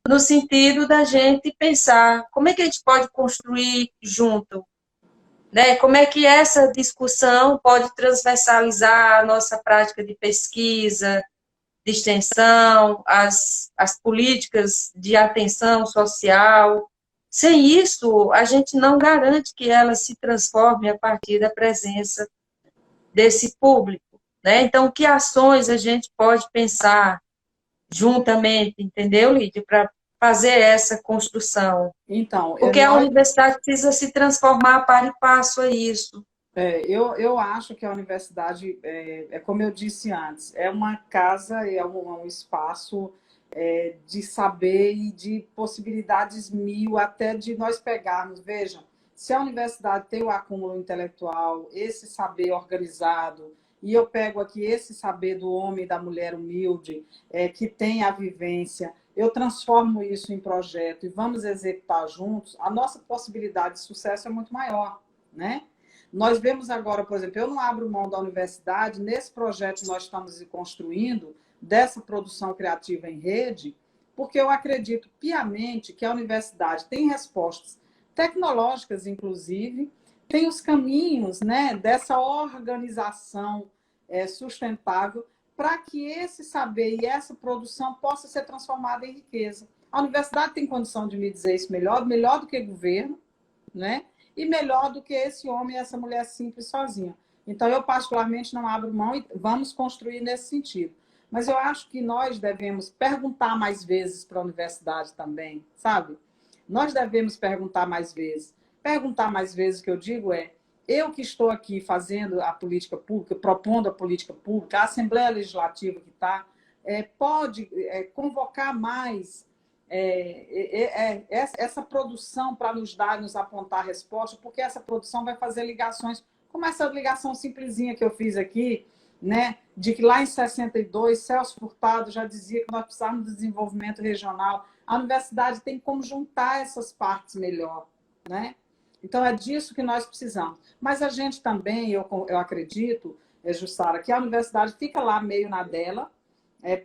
no sentido da gente pensar como é que a gente pode construir junto, né? Como é que essa discussão pode transversalizar a nossa prática de pesquisa, de extensão, as políticas de atenção social. Sem isso, a gente não garante que ela se transforme a partir da presença desse público, né? Então, que ações a gente pode pensar juntamente, entendeu, Lídia, para fazer essa construção? Então, Porque a universidade precisa se transformar para e passo a isso. Eu acho que a universidade, como eu disse antes, é uma casa, é um espaço de saber e de possibilidades mil, até de nós pegarmos. Vejam, se a universidade tem o acúmulo intelectual, esse saber organizado, e eu pego aqui esse saber do homem e da mulher humilde, que tem a vivência, eu transformo isso em projeto e vamos executar juntos, a nossa possibilidade de sucesso é muito maior, né? Nós vemos agora, por exemplo, eu não abro mão da universidade, nesse projeto que nós estamos construindo, dessa produção criativa em rede, porque eu acredito piamente que a universidade tem respostas tecnológicas, inclusive, tem os caminhos, né, dessa organização sustentável para que esse saber e essa produção possa ser transformada em riqueza. A universidade tem condição de me dizer isso melhor do que o governo, né? E melhor do que esse homem e essa mulher simples sozinha. Então, eu particularmente não abro mão e vamos construir nesse sentido. Mas eu acho que nós devemos perguntar mais vezes para a universidade também, sabe? Nós devemos perguntar mais vezes. Perguntar mais vezes, o que eu digo eu que estou aqui fazendo a política pública, propondo a política pública, a Assembleia Legislativa que está, pode convocar mais essa produção para nos dar, nos apontar resposta, porque essa produção vai fazer ligações, como essa ligação simplesinha que eu fiz aqui, né, de que lá em 62, Celso Furtado já dizia que nós precisávamos de desenvolvimento regional. A universidade tem como juntar essas partes melhor, né? Então, é disso que nós precisamos. Mas a gente também, eu acredito, Jussara, que a universidade fica lá meio na dela,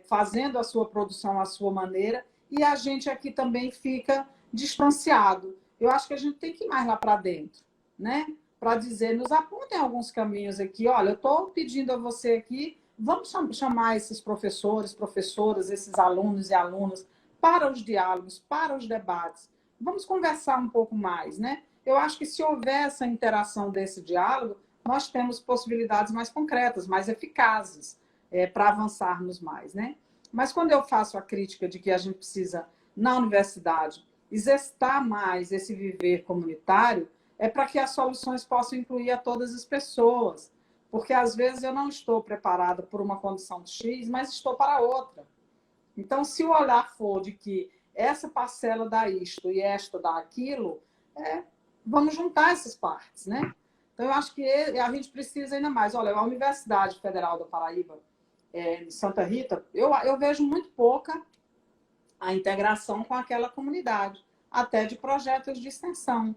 fazendo a sua produção à sua maneira, e a gente aqui também fica distanciado. Eu acho que a gente tem que ir mais lá para dentro, né? Para dizer, nos apontem alguns caminhos aqui. Olha, eu estou pedindo a você aqui, vamos chamar esses professores, professoras, esses alunos e alunas para os diálogos, para os debates. Vamos conversar um pouco mais, né? Eu acho que se houver essa interação desse diálogo, nós temos possibilidades mais concretas, mais eficazes para avançarmos mais, né? Mas quando eu faço a crítica de que a gente precisa, na universidade, exercitar mais esse viver comunitário, é para que as soluções possam incluir a todas as pessoas. Porque, às vezes, eu não estou preparada por uma condição X, mas estou para outra. Então, se o olhar for de que essa parcela dá isto e esta dá aquilo, vamos juntar essas partes, né? Então, eu acho que a gente precisa ainda mais. Olha, a Universidade Federal da Paraíba, em Santa Rita, eu vejo muito pouca a integração com aquela comunidade, até de projetos de extensão.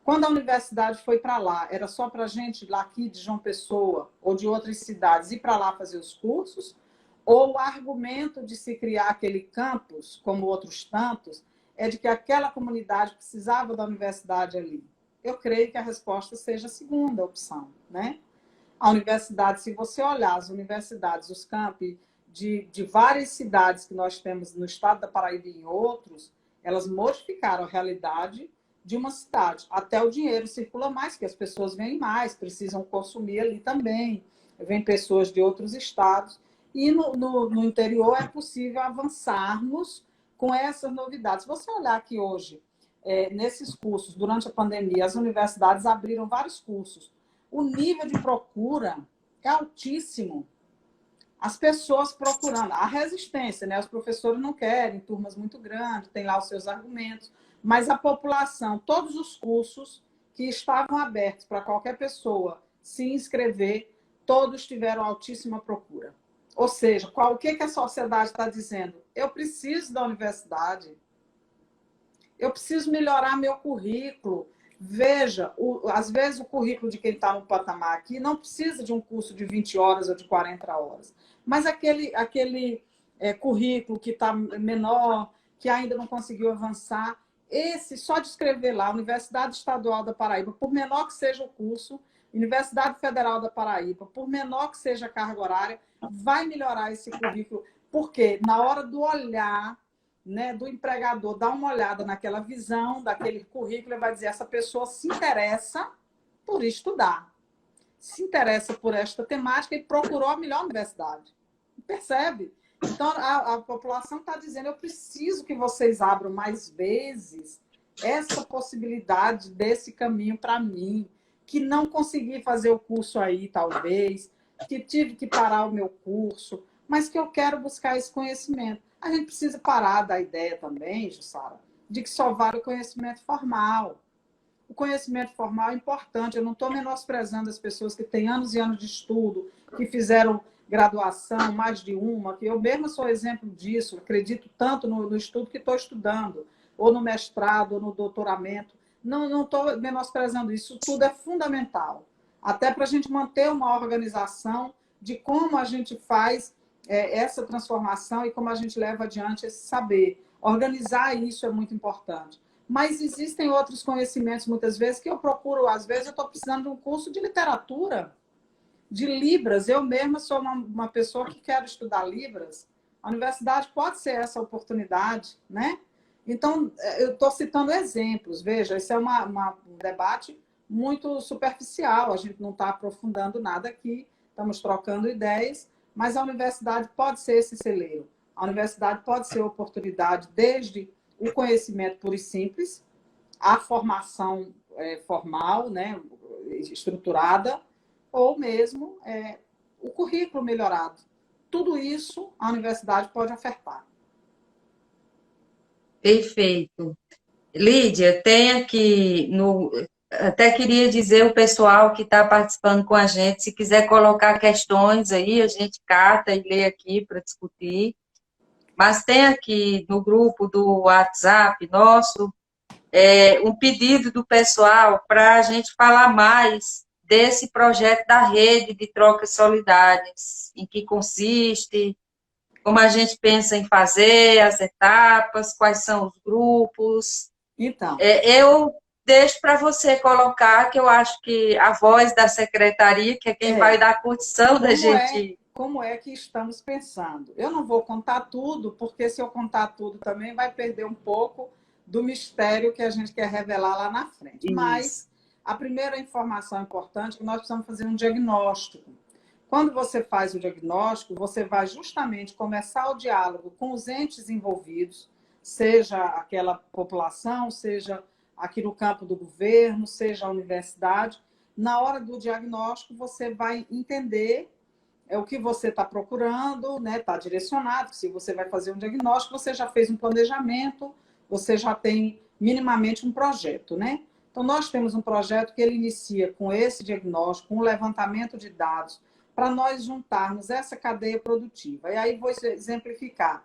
Quando a universidade foi para lá, era só para a gente lá aqui de João Pessoa ou de outras cidades ir para lá fazer os cursos? Ou o argumento de se criar aquele campus, como outros tantos, é de que aquela comunidade precisava da universidade ali? Eu creio que a resposta seja a segunda opção, né? A universidade, se você olhar as universidades, os campi de várias cidades que nós temos no estado da Paraíba e em outros, elas modificaram a realidade de uma cidade. Até o dinheiro circula mais, que as pessoas vêm mais, precisam consumir ali também. Vêm pessoas de outros estados. E no interior é possível avançarmos com essas novidades. Se você olhar aqui hoje, nesses cursos, durante a pandemia, as universidades abriram vários cursos. O nível de procura é altíssimo. As pessoas procurando, a resistência, né? Os professores não querem, turmas muito grandes, tem lá os seus argumentos, mas a população, todos os cursos que estavam abertos para qualquer pessoa se inscrever, todos tiveram altíssima procura. Ou seja, o que a sociedade está dizendo? Eu preciso da universidade, eu preciso melhorar meu currículo. Veja, às vezes o currículo de quem está no patamar aqui não precisa de um curso de 20 horas ou de 40 horas, mas aquele currículo que está menor, que ainda não conseguiu avançar, esse, só de escrever lá, Universidade Estadual da Paraíba, por menor que seja o curso, Universidade Federal da Paraíba, por menor que seja a carga horária, vai melhorar esse currículo, porque na hora do olhar, né, do empregador, dar uma olhada naquela visão, daquele currículo, ele vai dizer, essa pessoa se interessa por estudar, se interessa por esta temática e procurou a melhor universidade. Percebe? Então, a população está dizendo, eu preciso que vocês abram mais vezes essa possibilidade desse caminho para mim, que não consegui fazer o curso aí, talvez, que tive que parar o meu curso, mas que eu quero buscar esse conhecimento. A gente precisa parar da ideia também, Jussara, de que só vale o conhecimento formal. O conhecimento formal é importante, eu não estou menosprezando as pessoas que têm anos e anos de estudo, que fizeram graduação, mais de uma, que eu mesma sou exemplo disso, acredito tanto no estudo que estou estudando, ou no mestrado, ou no doutoramento. Não estou menosprezando isso, tudo é fundamental. Até para a gente manter uma organização de como a gente faz essa transformação e como a gente leva adiante esse saber. Organizar isso é muito importante. Mas existem outros conhecimentos, muitas vezes, que eu procuro. Às vezes, eu estou precisando de um curso de literatura, de Libras. Eu mesma sou uma pessoa que quero estudar Libras. A universidade pode ser essa oportunidade, né? Então, eu estou citando exemplos. Veja, esse é um debate muito superficial. A gente não está aprofundando nada aqui, estamos trocando ideias, mas a universidade pode ser esse celeiro. A universidade pode ser oportunidade desde o conhecimento puro e simples, a formação formal, né, estruturada, ou mesmo o currículo melhorado. Tudo isso a universidade pode ofertar. Perfeito. Lídia, tem aqui até queria dizer o pessoal que está participando com a gente, se quiser colocar questões aí, a gente cata e lê aqui para discutir. Mas tem aqui no grupo do WhatsApp nosso um pedido do pessoal para a gente falar mais desse projeto da rede de trocas solidárias, em que consiste, como a gente pensa em fazer, as etapas, quais são os grupos. Então, Eu deixo para você colocar, que eu acho que a voz da secretaria, que é quem vai dar condição da gente... Como é que estamos pensando? Eu não vou contar tudo, porque se eu contar tudo também vai perder um pouco do mistério que a gente quer revelar lá na frente. Isso. Mas a primeira informação importante é que nós precisamos fazer um diagnóstico. Quando você faz o diagnóstico, você vai justamente começar o diálogo com os entes envolvidos. seja aquela população, seja aqui no campo do governo, seja a universidade. Na hora do diagnóstico, você vai entender o que você está procurando, né? Está direcionado. Se você vai fazer um diagnóstico, você já fez um planejamento, você já tem minimamente um projeto, né? Então, nós temos um projeto que ele inicia com esse diagnóstico, com o levantamento de dados, para nós juntarmos essa cadeia produtiva. E aí vou exemplificar.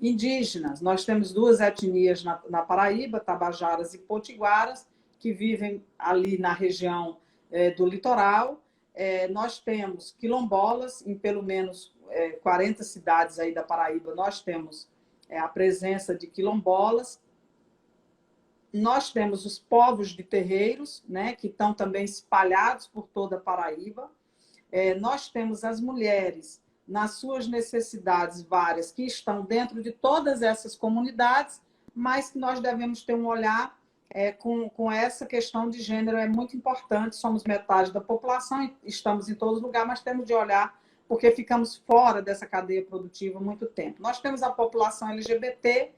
Indígenas, nós temos duas etnias na Paraíba, Tabajaras e Potiguaras, que vivem ali na região do litoral. Nós temos quilombolas, em pelo menos 40 cidades aí da Paraíba, nós temos a presença de quilombolas. Nós temos os povos de terreiros, né, que estão também espalhados por toda a Paraíba. Nós temos as mulheres, nas suas necessidades várias, que estão dentro de todas essas comunidades, mas que nós devemos ter um olhar com essa questão de gênero, é muito importante. Somos metade da população, estamos em todo lugar, mas temos de olhar, porque ficamos fora dessa cadeia produtiva há muito tempo. Nós temos a população LGBT,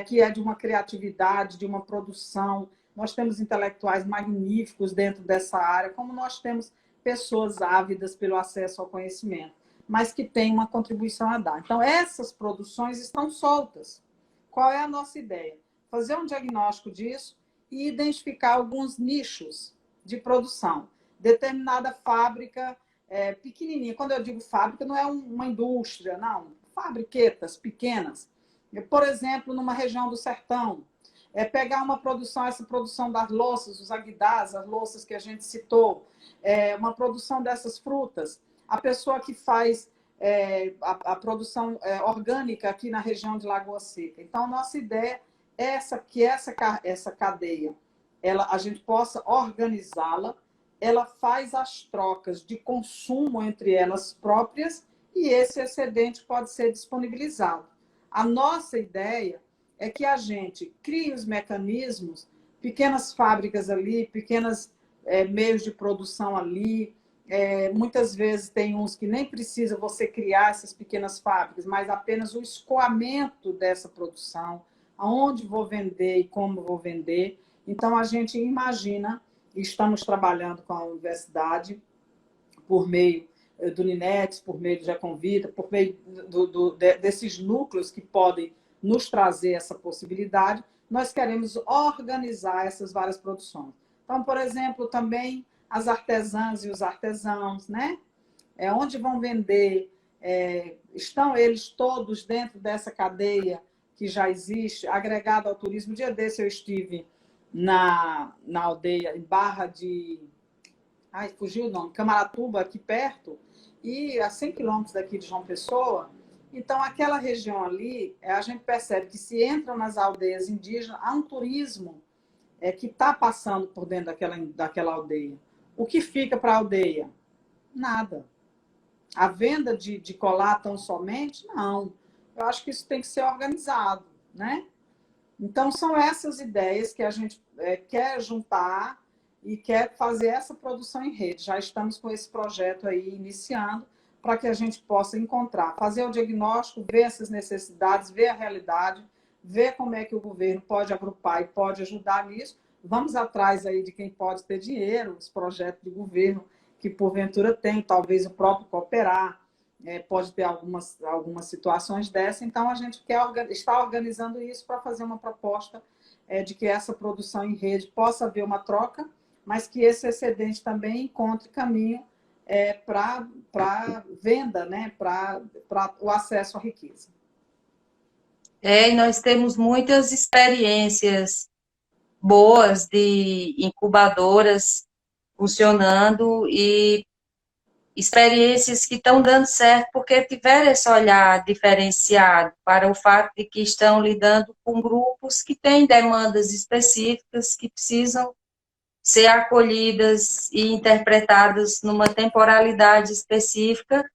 que é de uma criatividade, de uma produção. Nós temos intelectuais magníficos dentro dessa área, como nós temos pessoas ávidas pelo acesso ao conhecimento, mas que têm uma contribuição a dar. Então, essas produções estão soltas. Qual é a nossa ideia? Fazer um diagnóstico disso e identificar alguns nichos de produção. Determinada fábrica pequenininha. Quando eu digo fábrica, não é uma indústria, não. Fabriquetas pequenas. Por exemplo, numa região do sertão, pegar uma produção, essa produção das louças, os aguidás, as louças que a gente citou, uma produção dessas frutas, a pessoa que faz a produção orgânica aqui na região de Lagoa Seca. Então, a nossa ideia é que essa cadeia, a gente possa organizá-la, ela faz as trocas de consumo entre elas próprias e esse excedente pode ser disponibilizado. A nossa ideia é que a gente crie os mecanismos, pequenas fábricas ali, pequenos meios de produção ali. Muitas vezes tem uns que nem precisa você criar essas pequenas fábricas, mas apenas o escoamento dessa produção, aonde vou vender e como vou vender. Então, a gente imagina, e estamos trabalhando com a universidade, por meio do Ninetes, por meio do Já Convida, por meio desses núcleos que podem nos trazer essa possibilidade, nós queremos organizar essas várias produções. Então, por exemplo, também as artesãs e os artesãos, né? Onde vão vender, estão eles todos dentro dessa cadeia que já existe, agregada ao turismo. Um dia desse eu estive na aldeia, em Barra de... Ai, fugiu o nome, Camaratuba, aqui perto, e a 100 quilômetros daqui de João Pessoa. Então, aquela região ali, a gente percebe que se entram nas aldeias indígenas, há um turismo que está passando por dentro daquela aldeia. O que fica para a aldeia? Nada. A venda de colar tão somente? Não. Eu acho que isso tem que ser organizado, né? Então, são essas ideias que a gente quer juntar e quer fazer essa produção em rede. Já estamos com esse projeto aí iniciando para que a gente possa encontrar, fazer o diagnóstico, ver essas necessidades, ver a realidade, ver como é que o governo pode agrupar e pode ajudar nisso. Vamos atrás aí de quem pode ter dinheiro, os projetos de governo que porventura tem, talvez o próprio Cooperar, pode ter algumas situações dessa. Então, a gente está organizando isso para fazer uma proposta de que essa produção em rede possa haver uma troca, mas que esse excedente também encontre caminho para venda, né? Para o acesso à riqueza. E nós temos muitas experiências boas de incubadoras funcionando e experiências que estão dando certo porque tiveram esse olhar diferenciado para o fato de que estão lidando com grupos que têm demandas específicas que precisam ser acolhidas e interpretadas numa temporalidade específica,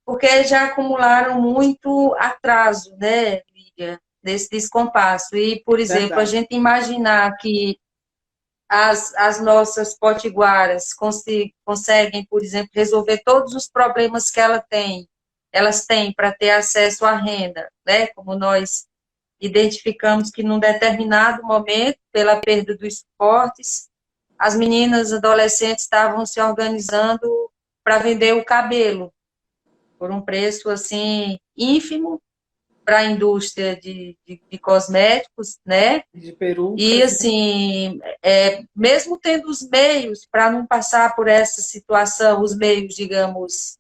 porque já acumularam muito atraso, né, Lídia, desse descompasso. E, por exemplo, Verdade. a gente imaginar que as nossas potiguaras conseguem, por exemplo, resolver todos os problemas que elas têm para ter acesso à renda, né, como nós identificamos que num determinado momento, pela perda dos suportes, as meninas adolescentes estavam se organizando para vender o cabelo por um preço assim ínfimo para a indústria de cosméticos, né? De perucas, E né? assim, mesmo tendo os meios para não passar por essa situação, os meios, digamos,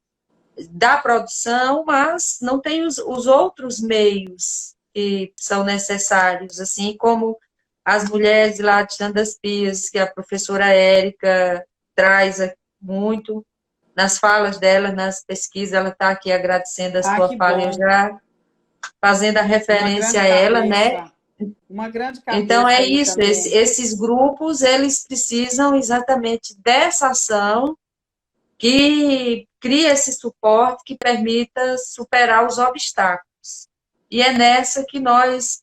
da produção, mas não tem os outros meios que são necessários, assim como as mulheres lá de Tandas Pias, que a professora Érica traz muito nas falas dela, nas pesquisas, ela está aqui agradecendo a Ah, sua que fala, eu bom. já fazendo a Uma referência grande a ela, né? cabeça. Uma grande Então, cabeça é aí isso, também. esses grupos, eles precisam exatamente dessa ação que cria esse suporte que permita superar os obstáculos. E é nessa que nós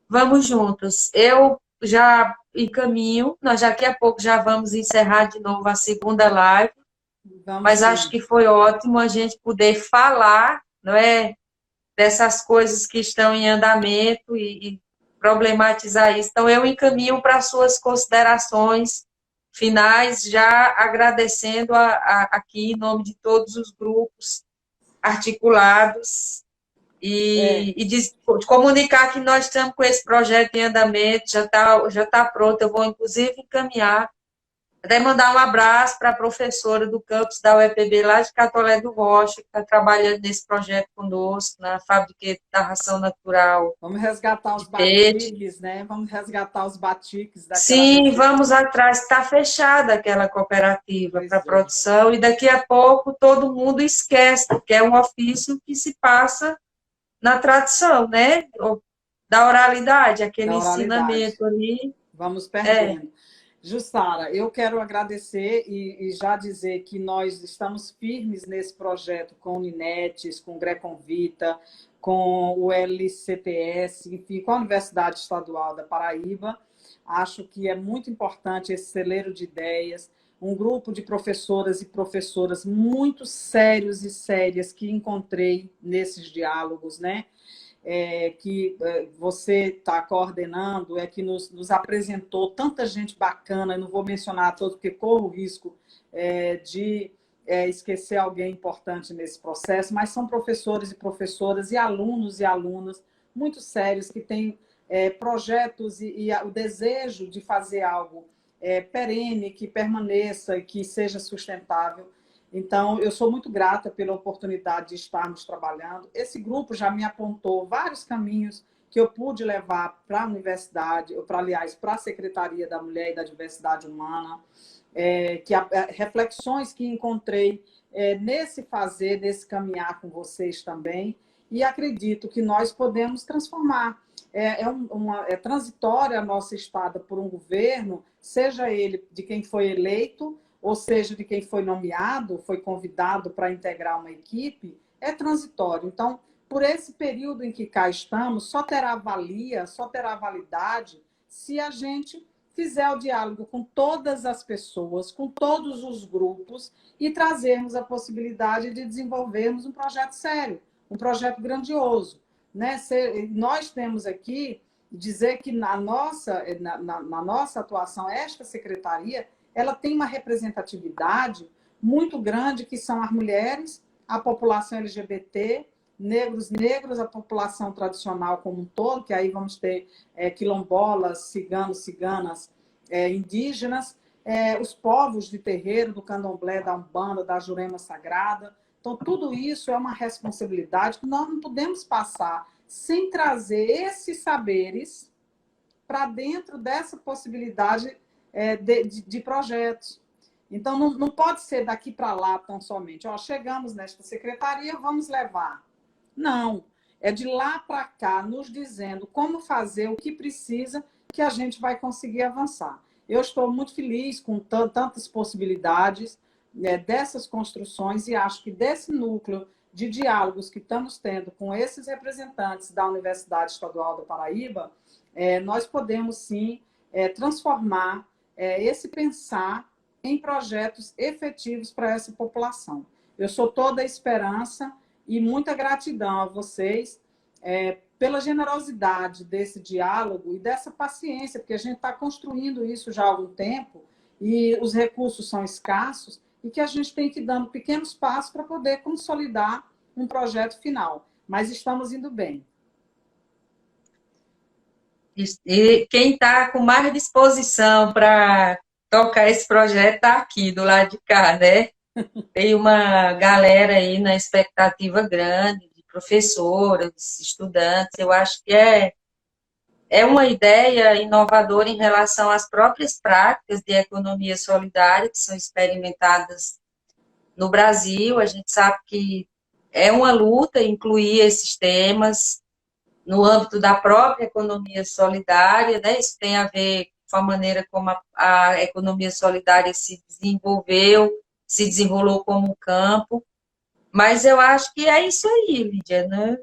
vamos juntos. Eu já encaminho, nós daqui a pouco já vamos encerrar de novo a segunda live, Vamos mas acho sim. que foi ótimo a gente poder falar, não é, dessas coisas que estão em andamento e problematizar isso. Então, eu encaminho para as suas considerações finais, já agradecendo aqui em nome de todos os grupos articulados de comunicar que nós estamos com esse projeto em andamento, já tá pronto, eu vou inclusive encaminhar. Até mandar um abraço para a professora do campus da UEPB lá de Catolé do Rocha, que está trabalhando nesse projeto conosco, na fábrica da ração natural Vamos resgatar de os peixe. batiques, né? Vamos resgatar os batiques daquela Sim, região. vamos atrás, está fechada aquela cooperativa para Pois é. produção, e daqui a pouco todo mundo esquece, que é um ofício que se passa na tradição, né? Da oralidade, aquele Da oralidade. ensinamento ali. Vamos É, perdendo. Jussara, eu quero agradecer e já dizer que nós estamos firmes nesse projeto com o Ninetes, com o Greconvita, com o LCTS, enfim, com a Universidade Estadual da Paraíba. Acho que é muito importante esse celeiro de ideias, um grupo de professoras e professoras muito sérios e sérias que encontrei nesses diálogos, né? Que você está coordenando, que nos apresentou tanta gente bacana, eu não vou mencionar todos, porque corro o risco de esquecer alguém importante nesse processo, mas são professores e professoras e alunas muito sérios, que têm projetos e o desejo de fazer algo perene, que permaneça e que seja sustentável. Então, eu sou muito grata pela oportunidade de estarmos trabalhando. Esse grupo já me apontou vários caminhos que eu pude levar para a universidade, aliás, para a Secretaria da Mulher e da Diversidade Humana, reflexões que encontrei nesse fazer, nesse caminhar com vocês também, e acredito que nós podemos transformar. É transitória a nossa estada por um governo, seja ele de quem foi eleito, ou seja, de quem foi nomeado, foi convidado para integrar uma equipe, é transitório. Então, por esse período em que cá estamos, só terá valia, só terá validade se a gente fizer o diálogo com todas as pessoas, com todos os grupos e trazermos a possibilidade de desenvolvermos um projeto sério, um projeto grandioso. Né? Nós temos aqui dizer que na nossa atuação, esta secretaria ela tem uma representatividade muito grande, que são as mulheres, a população LGBT, negros, a população tradicional como um todo, que aí vamos ter quilombolas, ciganos, ciganas, indígenas, os povos de terreiro, do candomblé, da umbanda, da jurema sagrada. Então, tudo isso é uma responsabilidade que nós não podemos passar sem trazer esses saberes para dentro dessa possibilidade de projetos. Então, não pode ser daqui para lá tão somente. Chegamos nesta secretaria, vamos levar. Não, é de lá para cá, nos dizendo como fazer, o que precisa, que a gente vai conseguir avançar. Eu estou muito feliz com tantas possibilidades dessas construções e acho que desse núcleo de diálogos que estamos tendo com esses representantes da Universidade Estadual da Paraíba, nós podemos, sim, transformar esse pensar em projetos efetivos para essa população. Eu sou toda a esperança e muita gratidão a vocês pela generosidade desse diálogo e dessa paciência, porque a gente está construindo isso já há algum tempo e os recursos são escassos e que a gente tem que ir dando pequenos passos para poder consolidar um projeto final. Mas estamos indo bem. E quem está com mais disposição para tocar esse projeto está aqui, do lado de cá, né? Tem uma galera aí na expectativa grande, de professoras, estudantes. Eu acho que é uma ideia inovadora em relação às próprias práticas de economia solidária que são experimentadas no Brasil. A gente sabe que é uma luta incluir esses temas no âmbito da própria economia solidária, né? Isso tem a ver com a maneira como a economia solidária se desenvolveu, se desenrolou como um campo, mas eu acho que é isso aí, Lídia, né?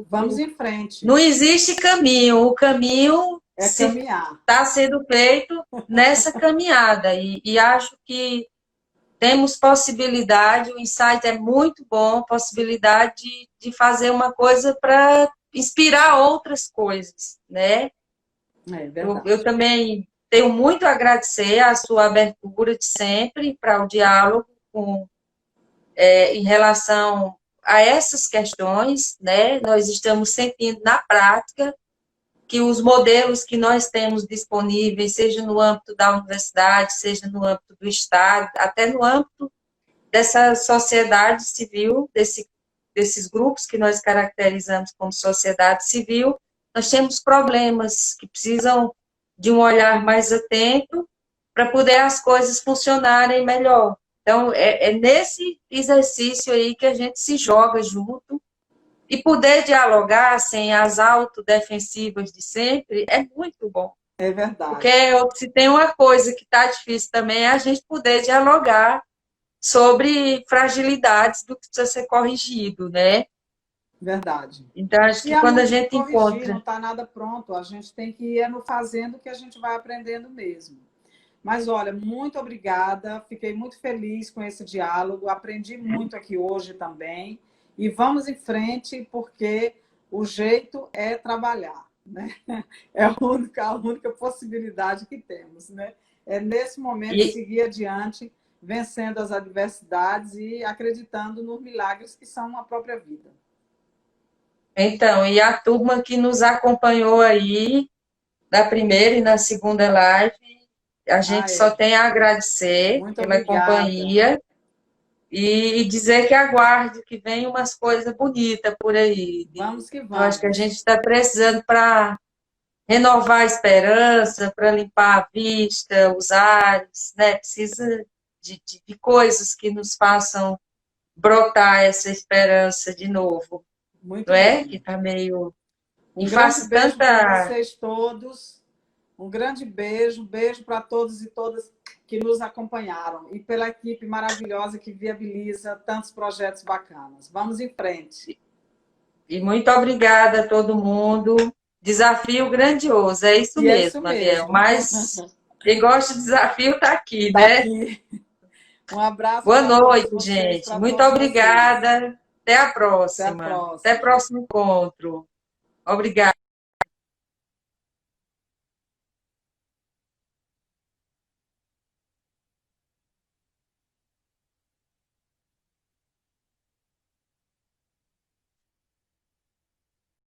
Vamos em frente. Não existe caminho, o caminho é caminhar. Está sendo feito nessa caminhada, e acho que temos possibilidade, o insight é muito bom, possibilidade de fazer uma coisa para inspirar outras coisas, né? Eu também tenho muito a agradecer a sua abertura de sempre para o diálogo em relação a essas questões, né? Nós estamos sentindo na prática que os modelos que nós temos disponíveis, seja no âmbito da universidade, seja no âmbito do Estado, até no âmbito dessa sociedade civil, desses grupos que nós caracterizamos como sociedade civil, nós temos problemas que precisam de um olhar mais atento para poder as coisas funcionarem melhor. Então, é nesse exercício aí que a gente se joga junto, e poder dialogar sem as autodefensivas de sempre é muito bom. É verdade. Porque se tem uma coisa que está difícil também é a gente poder dialogar sobre fragilidades do que precisa ser corrigido, né? Verdade. Então, acho que quando a gente encontra... Não está nada pronto, a gente tem que ir no fazendo que a gente vai aprendendo mesmo. Mas, olha, muito obrigada, fiquei muito feliz com esse diálogo, aprendi muito aqui hoje também, e vamos em frente, porque o jeito é trabalhar, né? É a única possibilidade que temos, né? É nesse momento seguir adiante, vencendo as adversidades e acreditando nos milagres que são a própria vida. Então, e a turma que nos acompanhou aí, da primeira e na segunda live, a gente só tem a agradecer pela companhia e dizer que aguarde, que vem umas coisas bonitas por aí. Vamos que vamos. Eu acho que a gente está precisando para renovar a esperança, para limpar a vista, os ares, né? Precisa de coisas que nos façam brotar essa esperança de novo. Muito não é? bem. Que está meio... Um grande beijo para vocês todos. Um grande beijo para todos e todas que nos acompanharam e pela equipe maravilhosa que viabiliza tantos projetos bacanas. Vamos em frente. E muito obrigada a todo mundo. Desafio grandioso, é isso mesmo, Mariel. Mas quem gosta de desafio está aqui, né? Aqui. Um abraço. Boa noite, gente. Muito obrigada. Até a próxima. Até o próximo encontro. Obrigada.